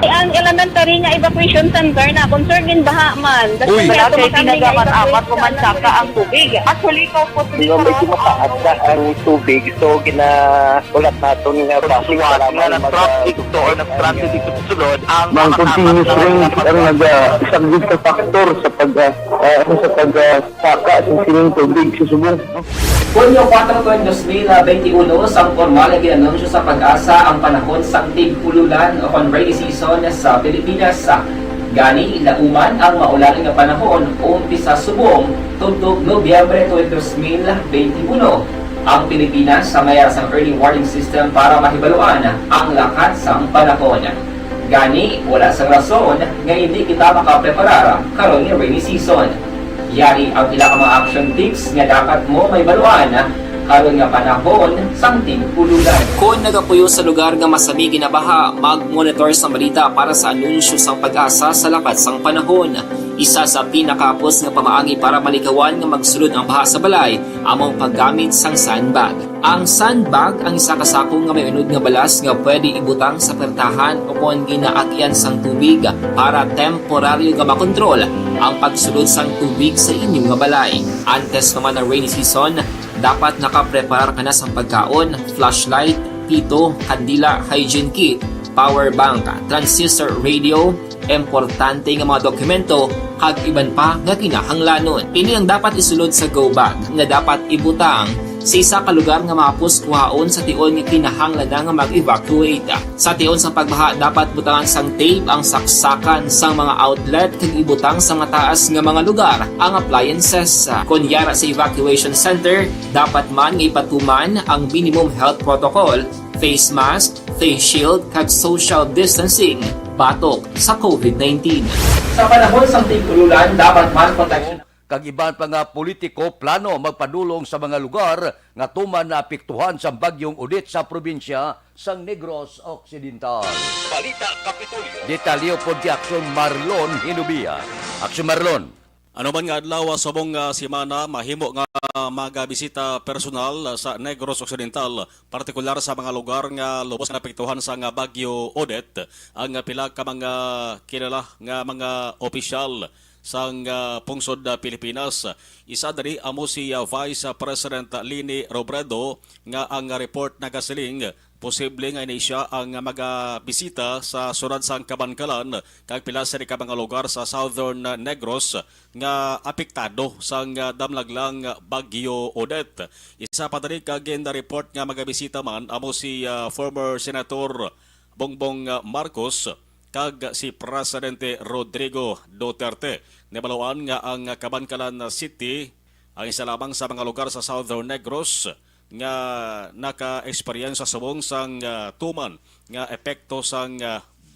Ang elementary nga evacuation center na concern din baha man. Kasi kaya ginagamat-amat kumansaka ang tubig. Actually, ikaw po medyo mataas na ang tubig. So, ginaulat natin nga traffic para traffic to or nag-traffic dito sa sulod. Ang continuous rain ang nag-isang sa factor sa pagsaka sa sining tubig sa subong. Hunyo 4, 2021, sang formal na ginanunsyo sa Pag-asa ang panahon sa tig-ululan o rainy season sa Pilipinas. Gani, lauman ang maulaling nga panahon umpisa subong tuntog Nobyembre 2021. Ang Pilipinas sa mayar sang early warning system para mahibaluan ang lakat sang panahon. Gani, wala sang rason nga hindi kita makapreparar karon nga rainy season. Yari ang pila ka mga action tips nga dapat mo may baluan karon nga panahon sang tig-ululan. Kung nagapuyo sa lugar nga masami ginabaha, mag-monitor sa balita para sa anunsyo sang Pag-asa sa lakat sang panahon. Isa sa pinakapos nga pamaagi para malikawan nga magsulod ang baha sa balay, among paggamit sang sandbag. Ang sandbag ang isa ka sako nga may unod nga balas nga pwede ibutang sa pertahan o kung ginaagyan sang tubig para temporaryo nga makontrol ang pagsulod sang tubig sa inyong nga balay. Antes naman ng rainy season, dapat nakapreparar ka na sa pagkaon, flashlight, pito, kandila, hygiene kit, power bank, transistor radio, importante nga mga dokumento, kag iban pa nga kinahanglanon. Ini ang dapat isulod sa go bag nga dapat ibutang sa isa ka lugar nga mapus kuhaon sa tion nga kinahanglan nga mag-evacuate. Sa tion sa pagbaha, dapat butangan sang tape ang saksakan sa mga outlet kag ibutang sa mga taas nga mga lugar ang appliances. Kunyara sa evacuation center, dapat man nga ipatuman ang minimum health protocol, face mask, face shield kag social distancing batok sa COVID-19. Sa panahon sang tig-ululan, dapat man protection kag iban pa nga politiko plano magpadulong sa mga lugar nga tuman na apektuhan sa bagyong Odette sa probinsya sang Negros Occidental. Balita Kapitolyo. Detalyo po di Aksyon Marlon Hinubia. Aksyon Marlon. Ano man nga adlaw sa mong semana mahimo nga magabisita personal sa Negros Occidental, partikular sa mga lugar nga lubos na apektuhan sa nga bagyo Odette, ang pila ka mga kilala nga mga opisyal sang pungsod Pilipinas. Isa dari amo si Vice President Lini Robredo nga ang report nagasiling posible nga ini siya ang magabisita sa sunod sang Kabankalan kag pila sa mga lugar sa Southern Negros nga apektado sang damlaglang bagyo Odette. Isa pa dari kag report nga magabisita man amo si former Senator Bongbong Marcos kag si Presidente Rodrigo Duterte. Nabaluan nga ang Kabankalan City ang isa lamang sa mga lugar sa Southern Negros nga naka-experience sa subong sang tuman nga epekto sang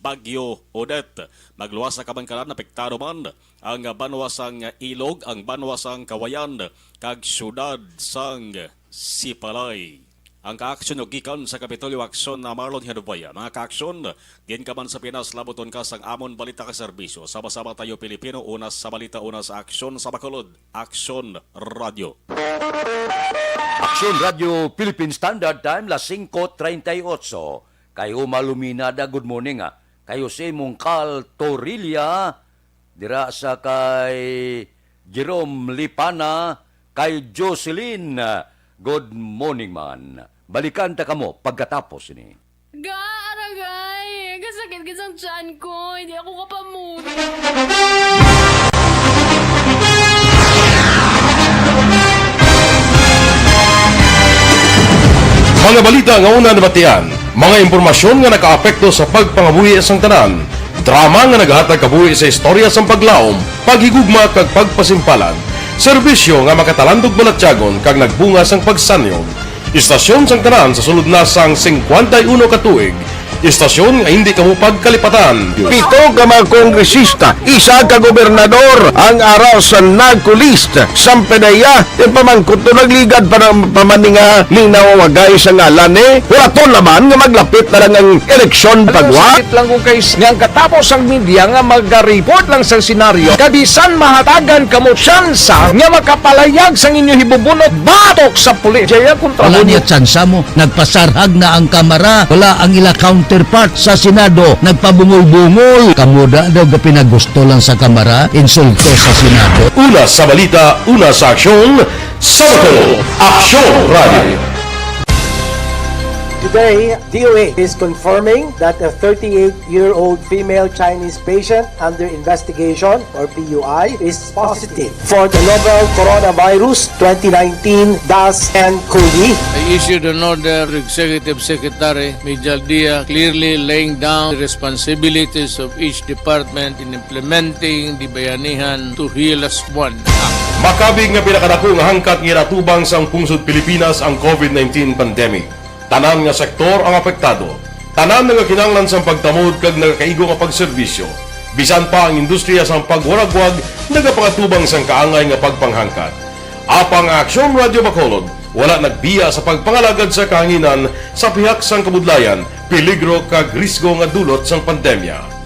Bagyo Odette. Magluwas na kabangkalan apektado man ang banwa sang Ilog, ang banwa sang Kawayan, kag syudad sang Sipalay. Ang kaaksyon o gikan sa Kapitolyo Aksyon na Marlon Hinubaya. Mga kaaksyon, diyan ka man sa Pinas, labuton ka sang amon balita ka serbisyo. Sama-sama tayo Pilipino, unas sa balita, unas sa aksyon sa Bacolod. Aksyon Radio. Aksyon Radio Philippine Standard Time, las 5:38. Kayo maluminada, good morning ha. Kayo si Mungkal Torilla, dira sa kay Jerome Lipana, kay Jocelyn, good morning man. Balikan ta kamo pagkatapos ini. Aragay! Kasakit kisang tiyan ko. Hindi ako kapamuno. Mga balita nga una nabatian, mga impormasyon nga nakaapekto sa pagpangabuhi sang tanan, drama nga naghatag kabuhi sa istorya sang paglaom, paghigugma kag pagpasimpalan, serbisyo nga makatalandog balatyagon kag nagbunga sang pagsanyog, istasyon sang tanan sa sulod na sang 51 ka tuig, istasyon nga hindi kamo pagkalipatan. 7 ka mga kongresista, 1 ka gobernador, ang araw sa nagkulist, sampedaya, yung pamangkot to nagligad para pamaninga linaw wagay sa ngalan wala to naman nga maglapit na lang ang eleksyon pagwa. Sakit lang kung kays nga katapos ang media nga mag-report lang sa senaryo, kabisan mahatagan kamo tsansa nga makapalayag sa inyo hibubunot batok sa pulis. Jaya kontra Wala niya tsansa mo, nagpasarhag na ang kamara, wala ang ila counterpart sa Senado, nagpabungol-bungol. Kamuda daw ga pinagusto lang sa kamara, insulto sa Senado. Una sa balita, una sa aksyon, sa Bacolod, Aksyon Radio. Today, DOA is confirming that a 38-year-old female Chinese patient under investigation, or PUI, is positive for the novel coronavirus 2019 DAS-CoV. I issued an order to Executive Secretary Major Dia clearly laying down the responsibilities of each department in implementing the Bayanihan to Heal as One Act. Makabig nga pinakadako nga hangkat nga natubang sang pungsod Pilipinas ang COVID-19 pandemic. Tanan nga sektor ang apektado. Tanan nga kinahanglan sang pagtamod kag nagakaigo nga pagserbisyo. Bisan pa ang industriya sang pagwaragwag nagapangatubang sang kaangay nga pagpanghangkat. Apang Aksyon Radio Bacolod wala nagbiya sa pagpangalagad sa kahanginan sa pihak sang kabudlayan, peligro kag risgo nga dulot sang pandemya.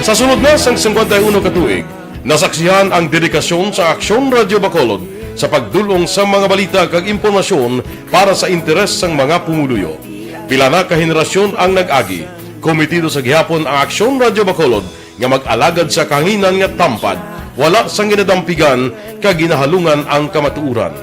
Sa sunod na sang 51 ka tuig, nasaksihan ang dedikasyon sa Aksyon Radio Bacolod sa pagdulong sa mga balita kag impormasyon para sa interes sang mga pumuluyo. Pila na ka henerasyon ang nag-agi, komitido sa gihapon ang Aksyon Radio Bacolod nga mag-alagad sa kahanginan nga tampad, wala sang ginadampigan kag ginahalungan ang kamatuuran.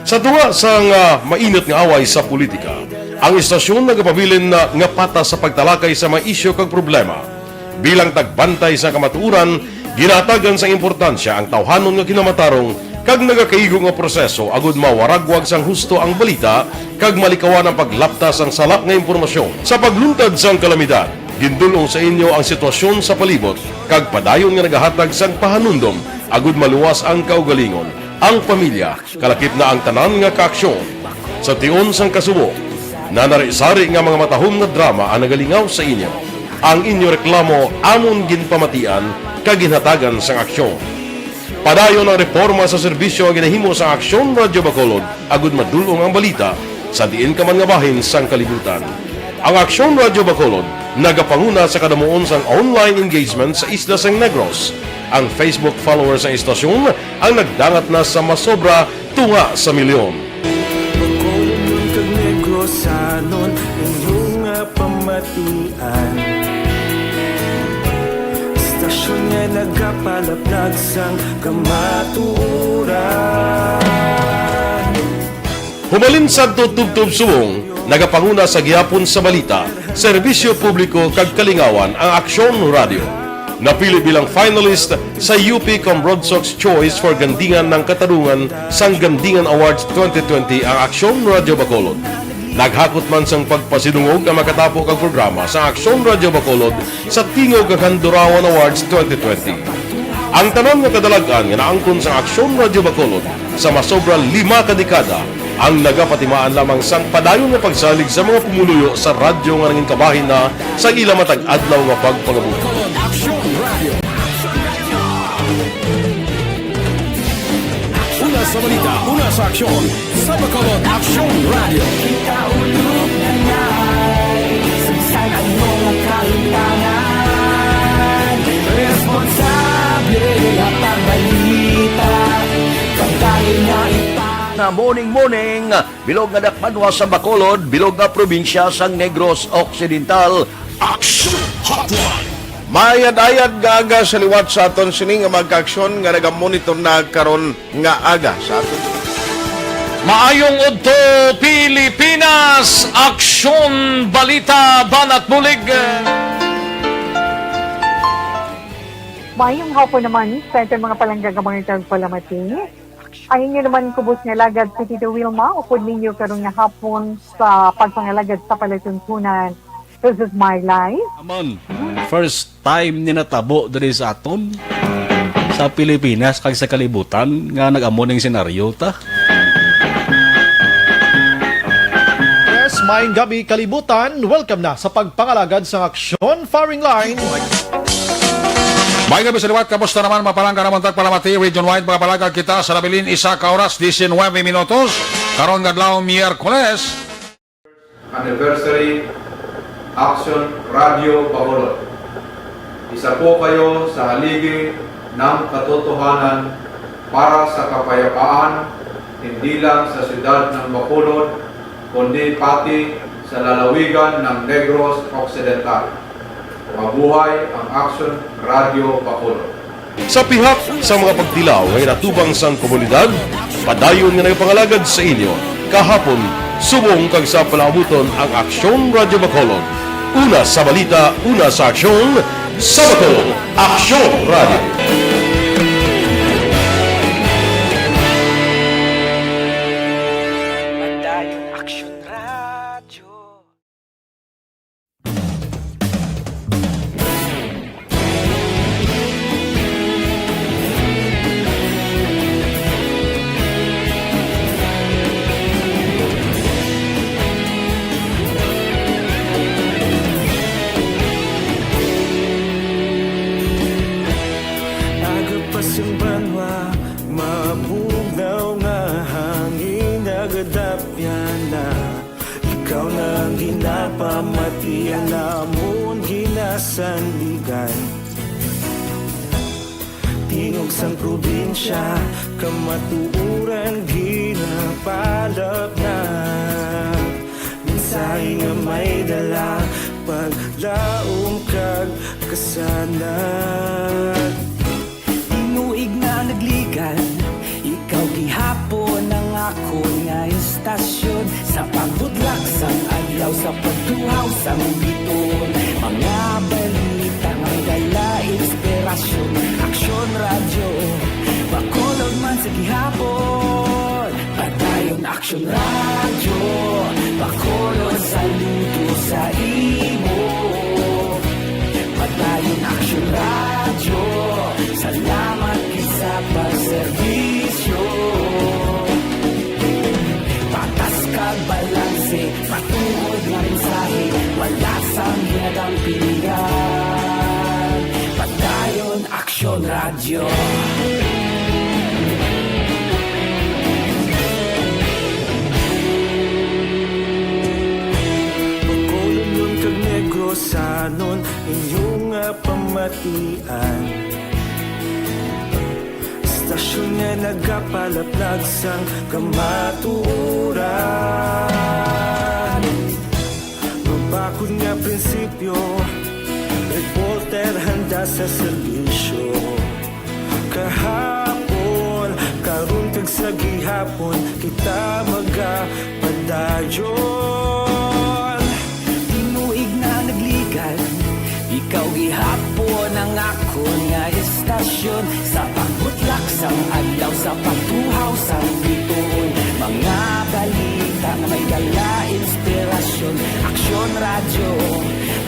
Sa tunga sang mainit nga away sa politika, ang istasyon nagapabilin na nga patas sa pagtalakay sa mga isyu kag problema. Bilang tagbantay sa kamatuuran, ginatagan sa importansya ang tawhanon nga kinamatarong kag nagakaigo nga proseso agud mawaragwag sang husto ang balita kag malikawan ang paglapta sang salak nga impormasyon. Sa pagluntad sang kalamidad, gindulong sa inyo ang sitwasyon sa palibot kag padayon nga nagahatag sang pahanundom agud maluwas ang kaugalingon, ang pamilya, kalakip na ang tanan nga kaaksyon. Sa tion sang kasubo, nanari-sari nga mga matahom nga drama ang nagalingaw sa inyo. Ang inyo reklamo amon ginpamatian kaginhatagan sang aksyon. Padayon ang reforma sa serbisyo ang ginahimo sa Aksyon Radio Bacolod agud madulong ang balita sa diin ka man nga bahin sang kalibutan. Ang Aksyon Radio Bacolod nagapanguna sa kadamuon sang online engagement sa isla sang Negros. Ang Facebook followers sa istasyon ang nagdangat na sa masobra tunga sa milyon. Bacolod kag Negros anon inyong pamatian. Stasyon nga nagapalaplag sang kamaturan. Humalin sa tutubtub suwong, nagapanguna sa gihapon sa balita, serbisyo publiko kag kalingawan ang Aksyon Radio. Napili bilang finalist sa UP Comrodsox Choice for Gandingan ng Katarungan sang Gandingan Awards 2020 ang Aksyon Radio Bacolod. Naghakot man sang pagpasidungog ang makatapo kag programa sa Aksyon Radio Bacolod sa Tingog kag Handurawan Awards 2020. Ang tanan nga kadalagan nga naangkon sa Aksyon Radio Bacolod sa masobra 5 ka dekada ang nagapatimaan lamang sang padayon nga pagsalig sa mga pumuluyo sa radyo nga nangin kabahin na sa ila matag adlaw nga pagpangabuhi. Una sa balita, una sa aksyon, sa Bacolod Action Radio. Ikaulog na ngay, sagsagan mo ang kalinlangan. Responsable at pagbalita, pagkain na na morning, bilog nga dakpanwa sa Bacolod, bilog nga probinsya sang Negros Occidental. Action Hotline! Mayad-ayad nga aga sa liwat sa aton sining nga magka-aksyon nga nagamonitor na karon nga aga sa aton. Maayong udto Pilipinas, aksyon balita banat bulig. Maayong hapon naman sa ating mga palanggagamang palamati. Ayun nyo naman kubos nga lagad si Tito Wilma, upod ninyo karong nga hapon sa pagpangalagad sa palatuntunan. This is my life. Amon, first time ni natabo diri sa aton sa Pilipinas kag sa kalibutan nga nag-amo ning senaryo ta. Yes, maayong gabi kalibutan. Welcome na sa pagpangalagad sa aksyon firing line. May gabi sa liwat, kamusta naman mapalangga naman tagpalamati, region-wide mga palagag kita sa labilin isa ka oras, 19 minutos, karon gadlaw Miyerkules. Anniversary Action Radio Bacolod. Isa po kayo sa haligi ng katotohanan para sa kapayapaan, hindi lang sa siyudad ng Bacolod, kundi pati sa lalawigan ng Negros Occidental. Mabuhay ang Action Radio Bacolod. Sa pihak sa mga pagtilaw ngay natubang sang komunidad, padayon nga nagpangalagad sa inyo. Kahapon, subong kag sa palabuton ang Aksyon Radio Bacolod. Una sa balita, una sa aksyon, sa Bacolod, Aksyon Radio. Tingog sang probinsya, kamatuuran ginapalap na. Mensahe nga may dala, paglaom kag kasanat. Inuig na nagligan, ikaw gihapon ang ako nga istasyon. Sa pagbudlak sang adlaw, sa pagtuhaw sang biton. Mga balita may dala inspirasyon. Aksyon Radio, Bacolod man sa gihapon. Padayon Aksyon Radio, Bacolod saludo sa imo. Padayon Aksyon Radio, salamat sa pagserbisyo. Patas kag balanse, patuod nga mensahe, wala sang hinagang pilihan. Padayon Aksyon Radio. Bacolod nun kag Negros sanon, inyong pamatian. Istasyon nga nagapalaplag sang kamatuuran. Mabakod nga prinsipyo, reporter handa sa serbisyo. Kahapon, karon kag sa gihapon, kita magapadayon. Tinuig na nagligan, ikaw gihapon ang ako nga istasyon. Sa pagbutlak sang adlaw, sa pagtuhaw sang biton. Mga balita na may dala inspirasyon. Aksyon Radio,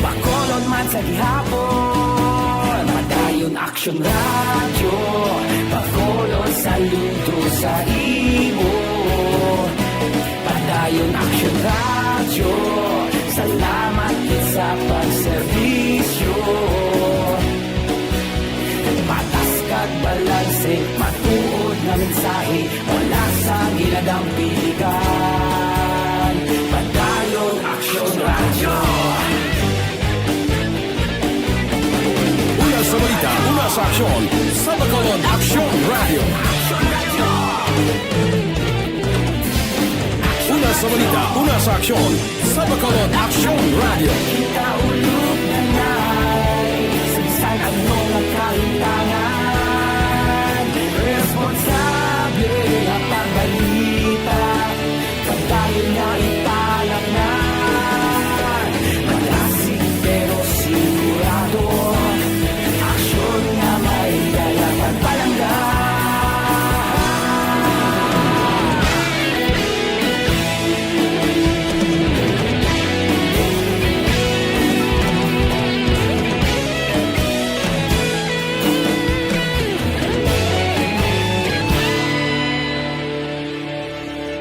Bacolod man sa gihapon. Padayon Padayon Action Radio, Bacolod saludo sa imo. Padayon Action Radio, salamat sa pagserbisyo. Patas kag balanse, matuod na mensahe, wala sa giladang piligan. Padayon Action Radio. Una sa balita, una sa aksyon, sa Bacolod Action Radio. Una sa balita, una sa aksyon, sa Bacolod Action Radio. Kaulog na na'y sansan ang mga kahintangan. Responsable na pagbalita, pagdayo na italak na. Malasig pero sigurado, aksyon na may dalaman palangga.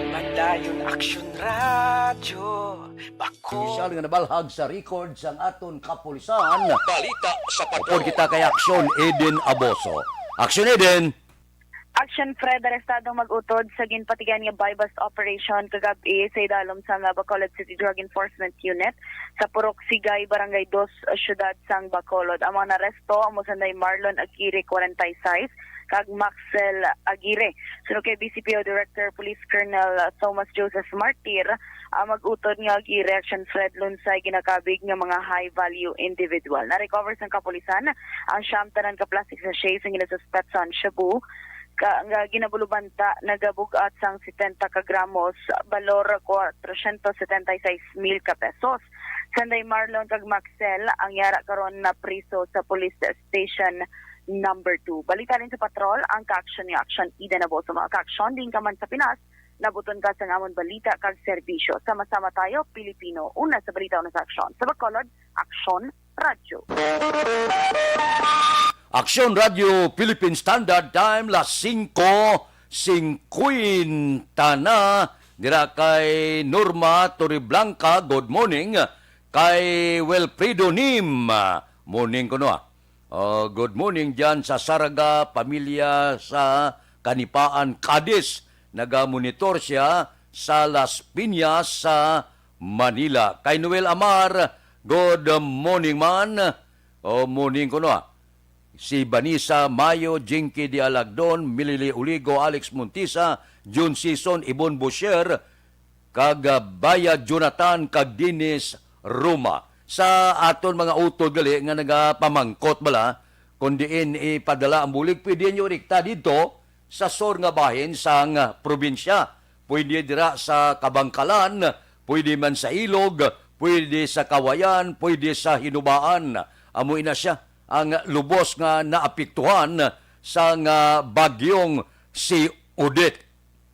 Padayon Action Radio, Opisyal nga nabalhag sa record sang aton kapulisan. Balita sa pagod kita kay Aksyon Eden Aboso. Aksyon Eden. Action Fred, arestadong mag-utod sa ginpatigan nga buy-bust operation kagabi sa idalom sa Bacolod City Drug Enforcement Unit sa Purok Sigay, Barangay 2, Syudad sang Bacolod. Ang mga naresto ang musanday Marlon Aguirre, 46, kag Maxel Aguirre. Sunod kay BCPO Director Police Colonel Thomas Joseph Martir, mag-utod nga Aguirre, Action Fred, lunsay ginakabig nga mga high-value individual. Na-recover sang kapulisan ang siyam tanan ka plastic sachets ang ginasuspect sa Shabu, nga ginabulubanta nagabugat sang 70 ka gramos, balor 476,000 ka pesos. Sanday Marlon kag Maxel ang yara karon na priso sa Police Station number 2. Balita rin sa patrol ang ka-action ni Action Eden Aboso. Mga ka-action din ka man sa Pinas, nabuton ka sa ngamon balita kag serbisyo. Sama-sama tayo, Pilipino. Una sa balita, una sa aksyon. Sa Bacolod, Action Radio. Aksyon Radio Philippine Standard Time las 5:50 na dira kay Norma Torreblanca. Good morning. Kay Wilfredo Nim. Morning ko no. Good morning dyan sa Saraga, pamilya sa Kanipaan, Cadiz. Nagamonitor siya sa Las Piñas sa Manila. Kay Noel Amar, good morning man. Morning ko no. Si Banisa Mayo, Jinky de Alagdon, Milili Uligo, Alex Montisa, June Season, Ibon Boucher, kag Baya Jonathan, kag Dinis Roma. Sa aton mga utod gali nga nagapamangkot bala, kundiin ipadala ang bulig, pwede nyo rikta dito sa sor nga bahin sang probinsya. Pwede dira sa Kabangkalan, pwede man sa Ilog, pwede sa Kawayan, pwede sa Hinubaan. Amoy na siya ang lubos nga naapektuhan sa bagyong si Odette.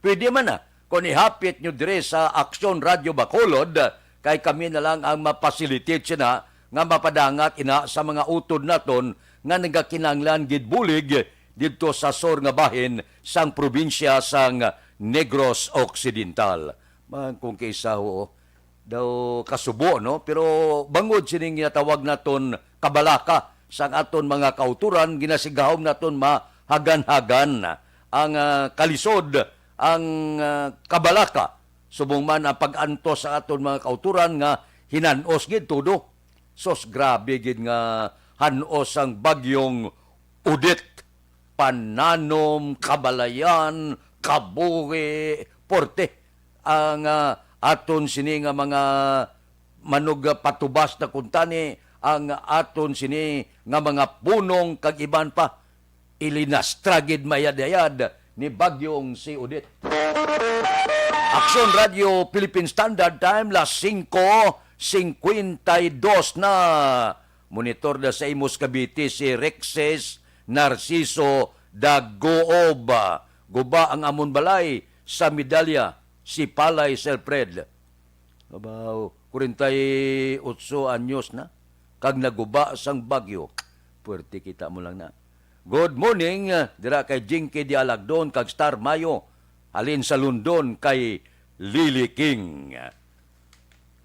Pwede man na, kung ihapit nyo dire sa Aksyon Radio Bacolod, kay kami na lang ang mapasilitate siya na nga mapadangat ina sa mga utod naton nga nagakinanglan gidbulig dito sa sor nga bahin sang probinsya sang Negros Occidental. Kung kaysa ho, daw kasubo, no? Pero bangod sining ginatawag naton kabalaka sang aton mga kauturan, ginasigahom naton mahagan-hagan ang kalisod, ang kabalaka. Subong man ang pag-antos sa aton mga kauturan nga hinanos gid todo. Sos grabe gid nga hanos ang bagyong Odette. Pananom, Kabalayan, Kabuhi, Porte. Ang aton sini nga mga manog patubas na kuntani, ang aton sini nga mga punong kag iban pa ilinastragid mayad-ayad ni bagyong si Odette. Aksyon Radio Philippine Standard Time las 5:52 na. Monitor na sa Imus Cavite si Rexes Narciso Dagoob. Guba ang amon balay sa medalya si Palay Selfred. Abaw, 48 anyos na. Kag naguba sang bagyo. Puwerte kita mo lang na. Good morning, dira kay Jinky Dialagdon, kag Star Mayo. Halin sa London kay Lily King.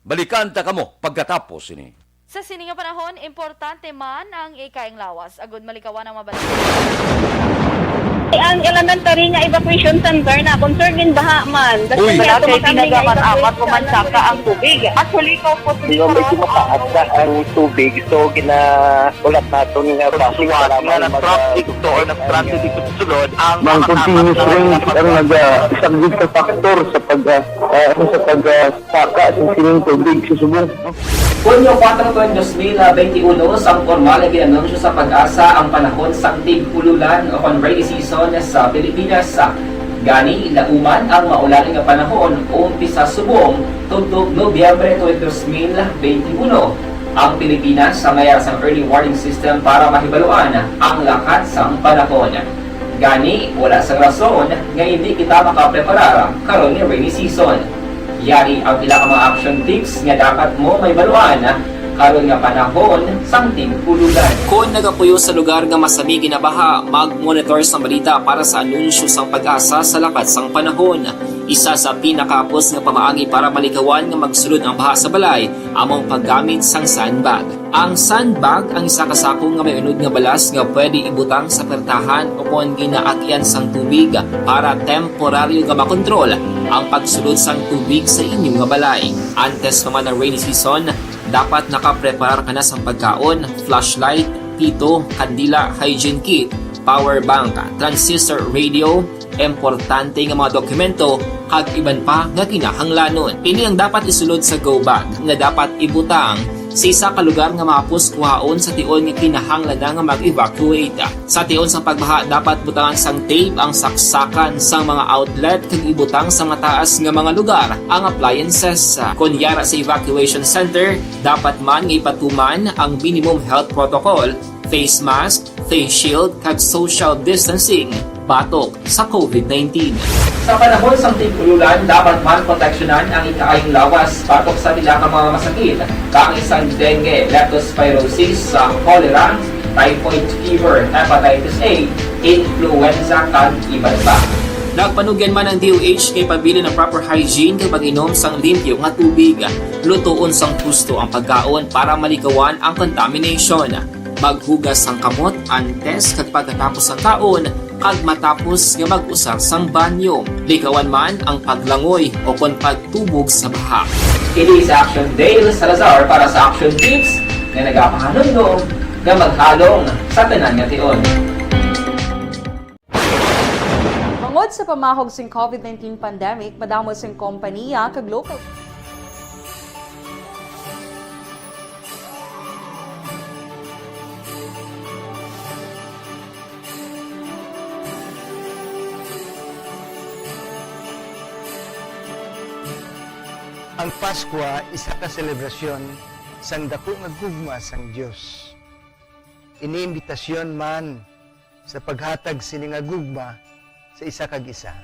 Balikan ta kamo pagkatapos ini. Sa sining nga panahon, importante man ang ikaing lawas. Agud malikawan ang mabalik. Ang elementary nga evacuation center na concern din baha man. Uy, Kasi pinagaman apat kumansaka ang tubig. Actually, ko po Yung medyo mataas na ang tubig, so ulat natin nga pasiwag nga na-traffic to or na-traffic dito sa sulod ang continuous rain ang nag-subject sa factor sa pagsaka sa sining tubig sa subong. Hunyo 4, 2021, sang formal na ginanunsyo sa Pag-asa ang panahon sa tig-ululan o rainy season sa Pilipinas. Gani, lauman ang maulan nga panahon umpisa subong tugtog Nobyembre 2021. Ang Pilipinas sa mayar sang early warning system para mahibaluan ang lakat sang panahon. Gani, wala sang rason nga hindi kita makapreparar karon ni rainy season. Yari ang ilang mga action tips nga dapat mo may baluan karon nga panahon sang tig-ululan. Kung nagapuyo sa lugar nga masami ginabaha, mag-monitor sa balita para sa anunsyo sang Pag-asa sa lakat sang panahon. Isa sa pinakapos nga pamaagi para malikawan nga magsulod ang baha sa balay, among paggamit sang sandbag. Ang sandbag ang isa ka sako nga may unod nga balas nga pwede ibutang sa pertahan o kung ginaakyan sang tubig para temporaryo nga makontrol ang pagsulod sang tubig sa inyong nga balay. Antes naman ng rainy season, dapat nakapreparar ka na sang pagkaon, flashlight, pito, kandila, hygiene kit, power bank, transistor radio, importante nga mga dokumento, kag iban pa nga kinahanglanon. Ini ang dapat isulod sa go bag nga dapat ibutang sa isa ka lugar nga mapus kuhaon sa tion nga kinahanglan nga mag-evacuate. Sa tion sa pagbaha, dapat butangan sang tape ang saksakan sa mga outlet kag ibutang sa mataas nga mga lugar ang appliances. Kunyara sa evacuation center, dapat man nga ipatuman ang minimum health protocol, face mask, face shield kag social distancing batok sa COVID-19. Sa panahon sa tig-ululan, dapat man proteksyonan ang ikaayong lawas batok sa bilang mga masakit, kang isang dengue, leptospirosis, cholera, typhoid fever, hepatitis A, influenza, kag iban pa. Nagpanugyan man ang DOH kay pabili ng proper hygiene kay pag-inom sang limpyo nga tubig, lutuon sang husto ang pagkaon para malikawan ang contamination. Maghugas sang kamot antes kag pagkatapos sang kaon, kag matapos nga mag-usar sang banyo. Likawan man ang paglangoy o kon pagtubog sa baha. Kini sa Action Dale Salazar para sa Action Tips nga nagapahanundong nga maghalong sa tanan nga tion. Mangod sa pamahog sing COVID-19 pandemic, madamo sing kompanya kag local Ang Pasko isa ka selebrasyon sang dako nga gugma sang Dios. Iniimbitasyon man sa paghatag sini nga gugma sa isa kag isa.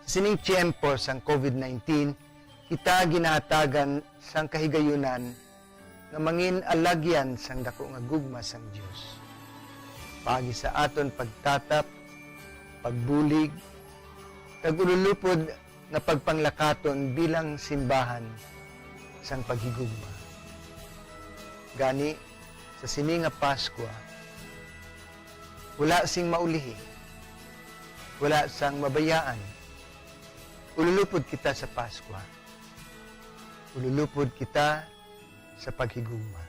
Sining tiyempo sang COVID-19, kita ginahatagan sang kahigayunan nga mangin alagyan sang dako nga gugma sang Dios. Pagi sa aton pagtatap, pagbulig, kag ululupod na pagpanglakaton bilang simbahan sang paghigugma. Gani, sa sini nga Pasko, wala sing maulihi, wala sang mabayaan. Ululupod kita sa Pasko. Ululupod kita sa paghigugma.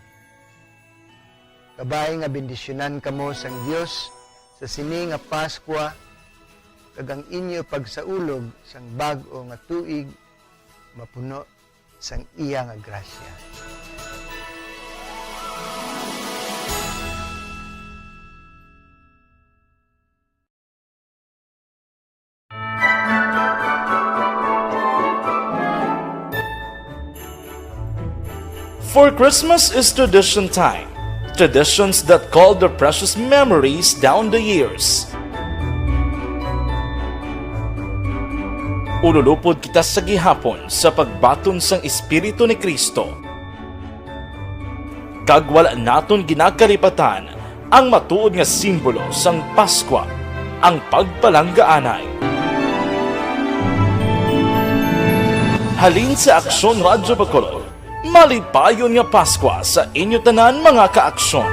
Kabay nga bendisyonan kamo sang Dios sa sini nga Pasko, kag ang inyo pagsaulog sang bag-o nga tuig mapuno sang iya nga grasya. For Christmas is tradition time. Traditions that call the precious memories down the years. Ululupod kita sa gihapon sa pagbaton sang Espiritu ni Kristo. Kag wala naton ginakaripatan ang matuod nga simbolo sang Paskwa, ang pagpalanggaanay. Halin sa Aksyon Radyo Bacolod, malipayon nga Paskwa sa inyo tanan mga kaaksyon.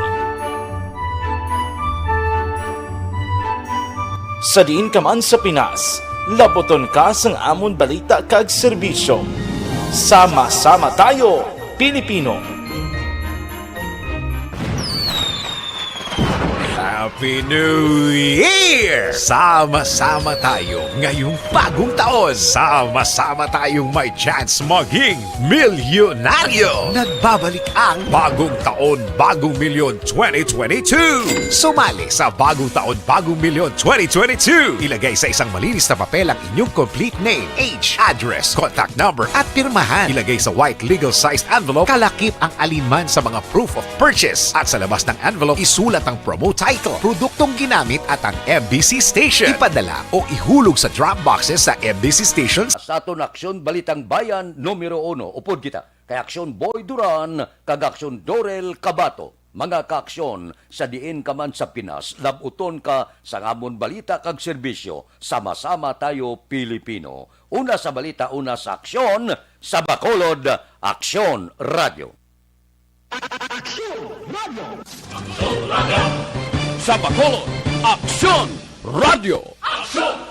Sa diin ka man sa Pinas, laboton ka sang amon balita kag serbisyo. Sama-sama tayo, Pilipino! Happy New Year! Sama-sama tayo ngayong bagong taon. Sama-sama tayong may chance maging milyonaryo. Nagbabalik ang Bagong Taon, Bagong Milyon 2022. Sumali sa Bagong Taon, Bagong Milyon 2022. Ilagay sa isang malinis na papel ang inyong complete name, age, address, contact number at pirmahan. Ilagay sa white legal-sized envelope, kalakip ang alinman sa mga proof of purchase. At sa labas ng envelope, isulat ang promo title, produktong ginamit at ang MBC station. Ipadala o ihulog sa drop boxes sa MBC stations. Sa aton Aksyon Balitang Bayan numero 1, upod kita kay Aksyon Boy Duran kag Aksyon Dorel Cabato. Mga kaaksyon sa diin ka man sa Pinas, labuton ka sa amon balita kag serbisyo. Sama-sama tayo, Pilipino. Una sa balita, una sa aksyon, sa Bacolod, Aksyon Radio. Sa Bacolod, Aksyon Radio! Aksyon!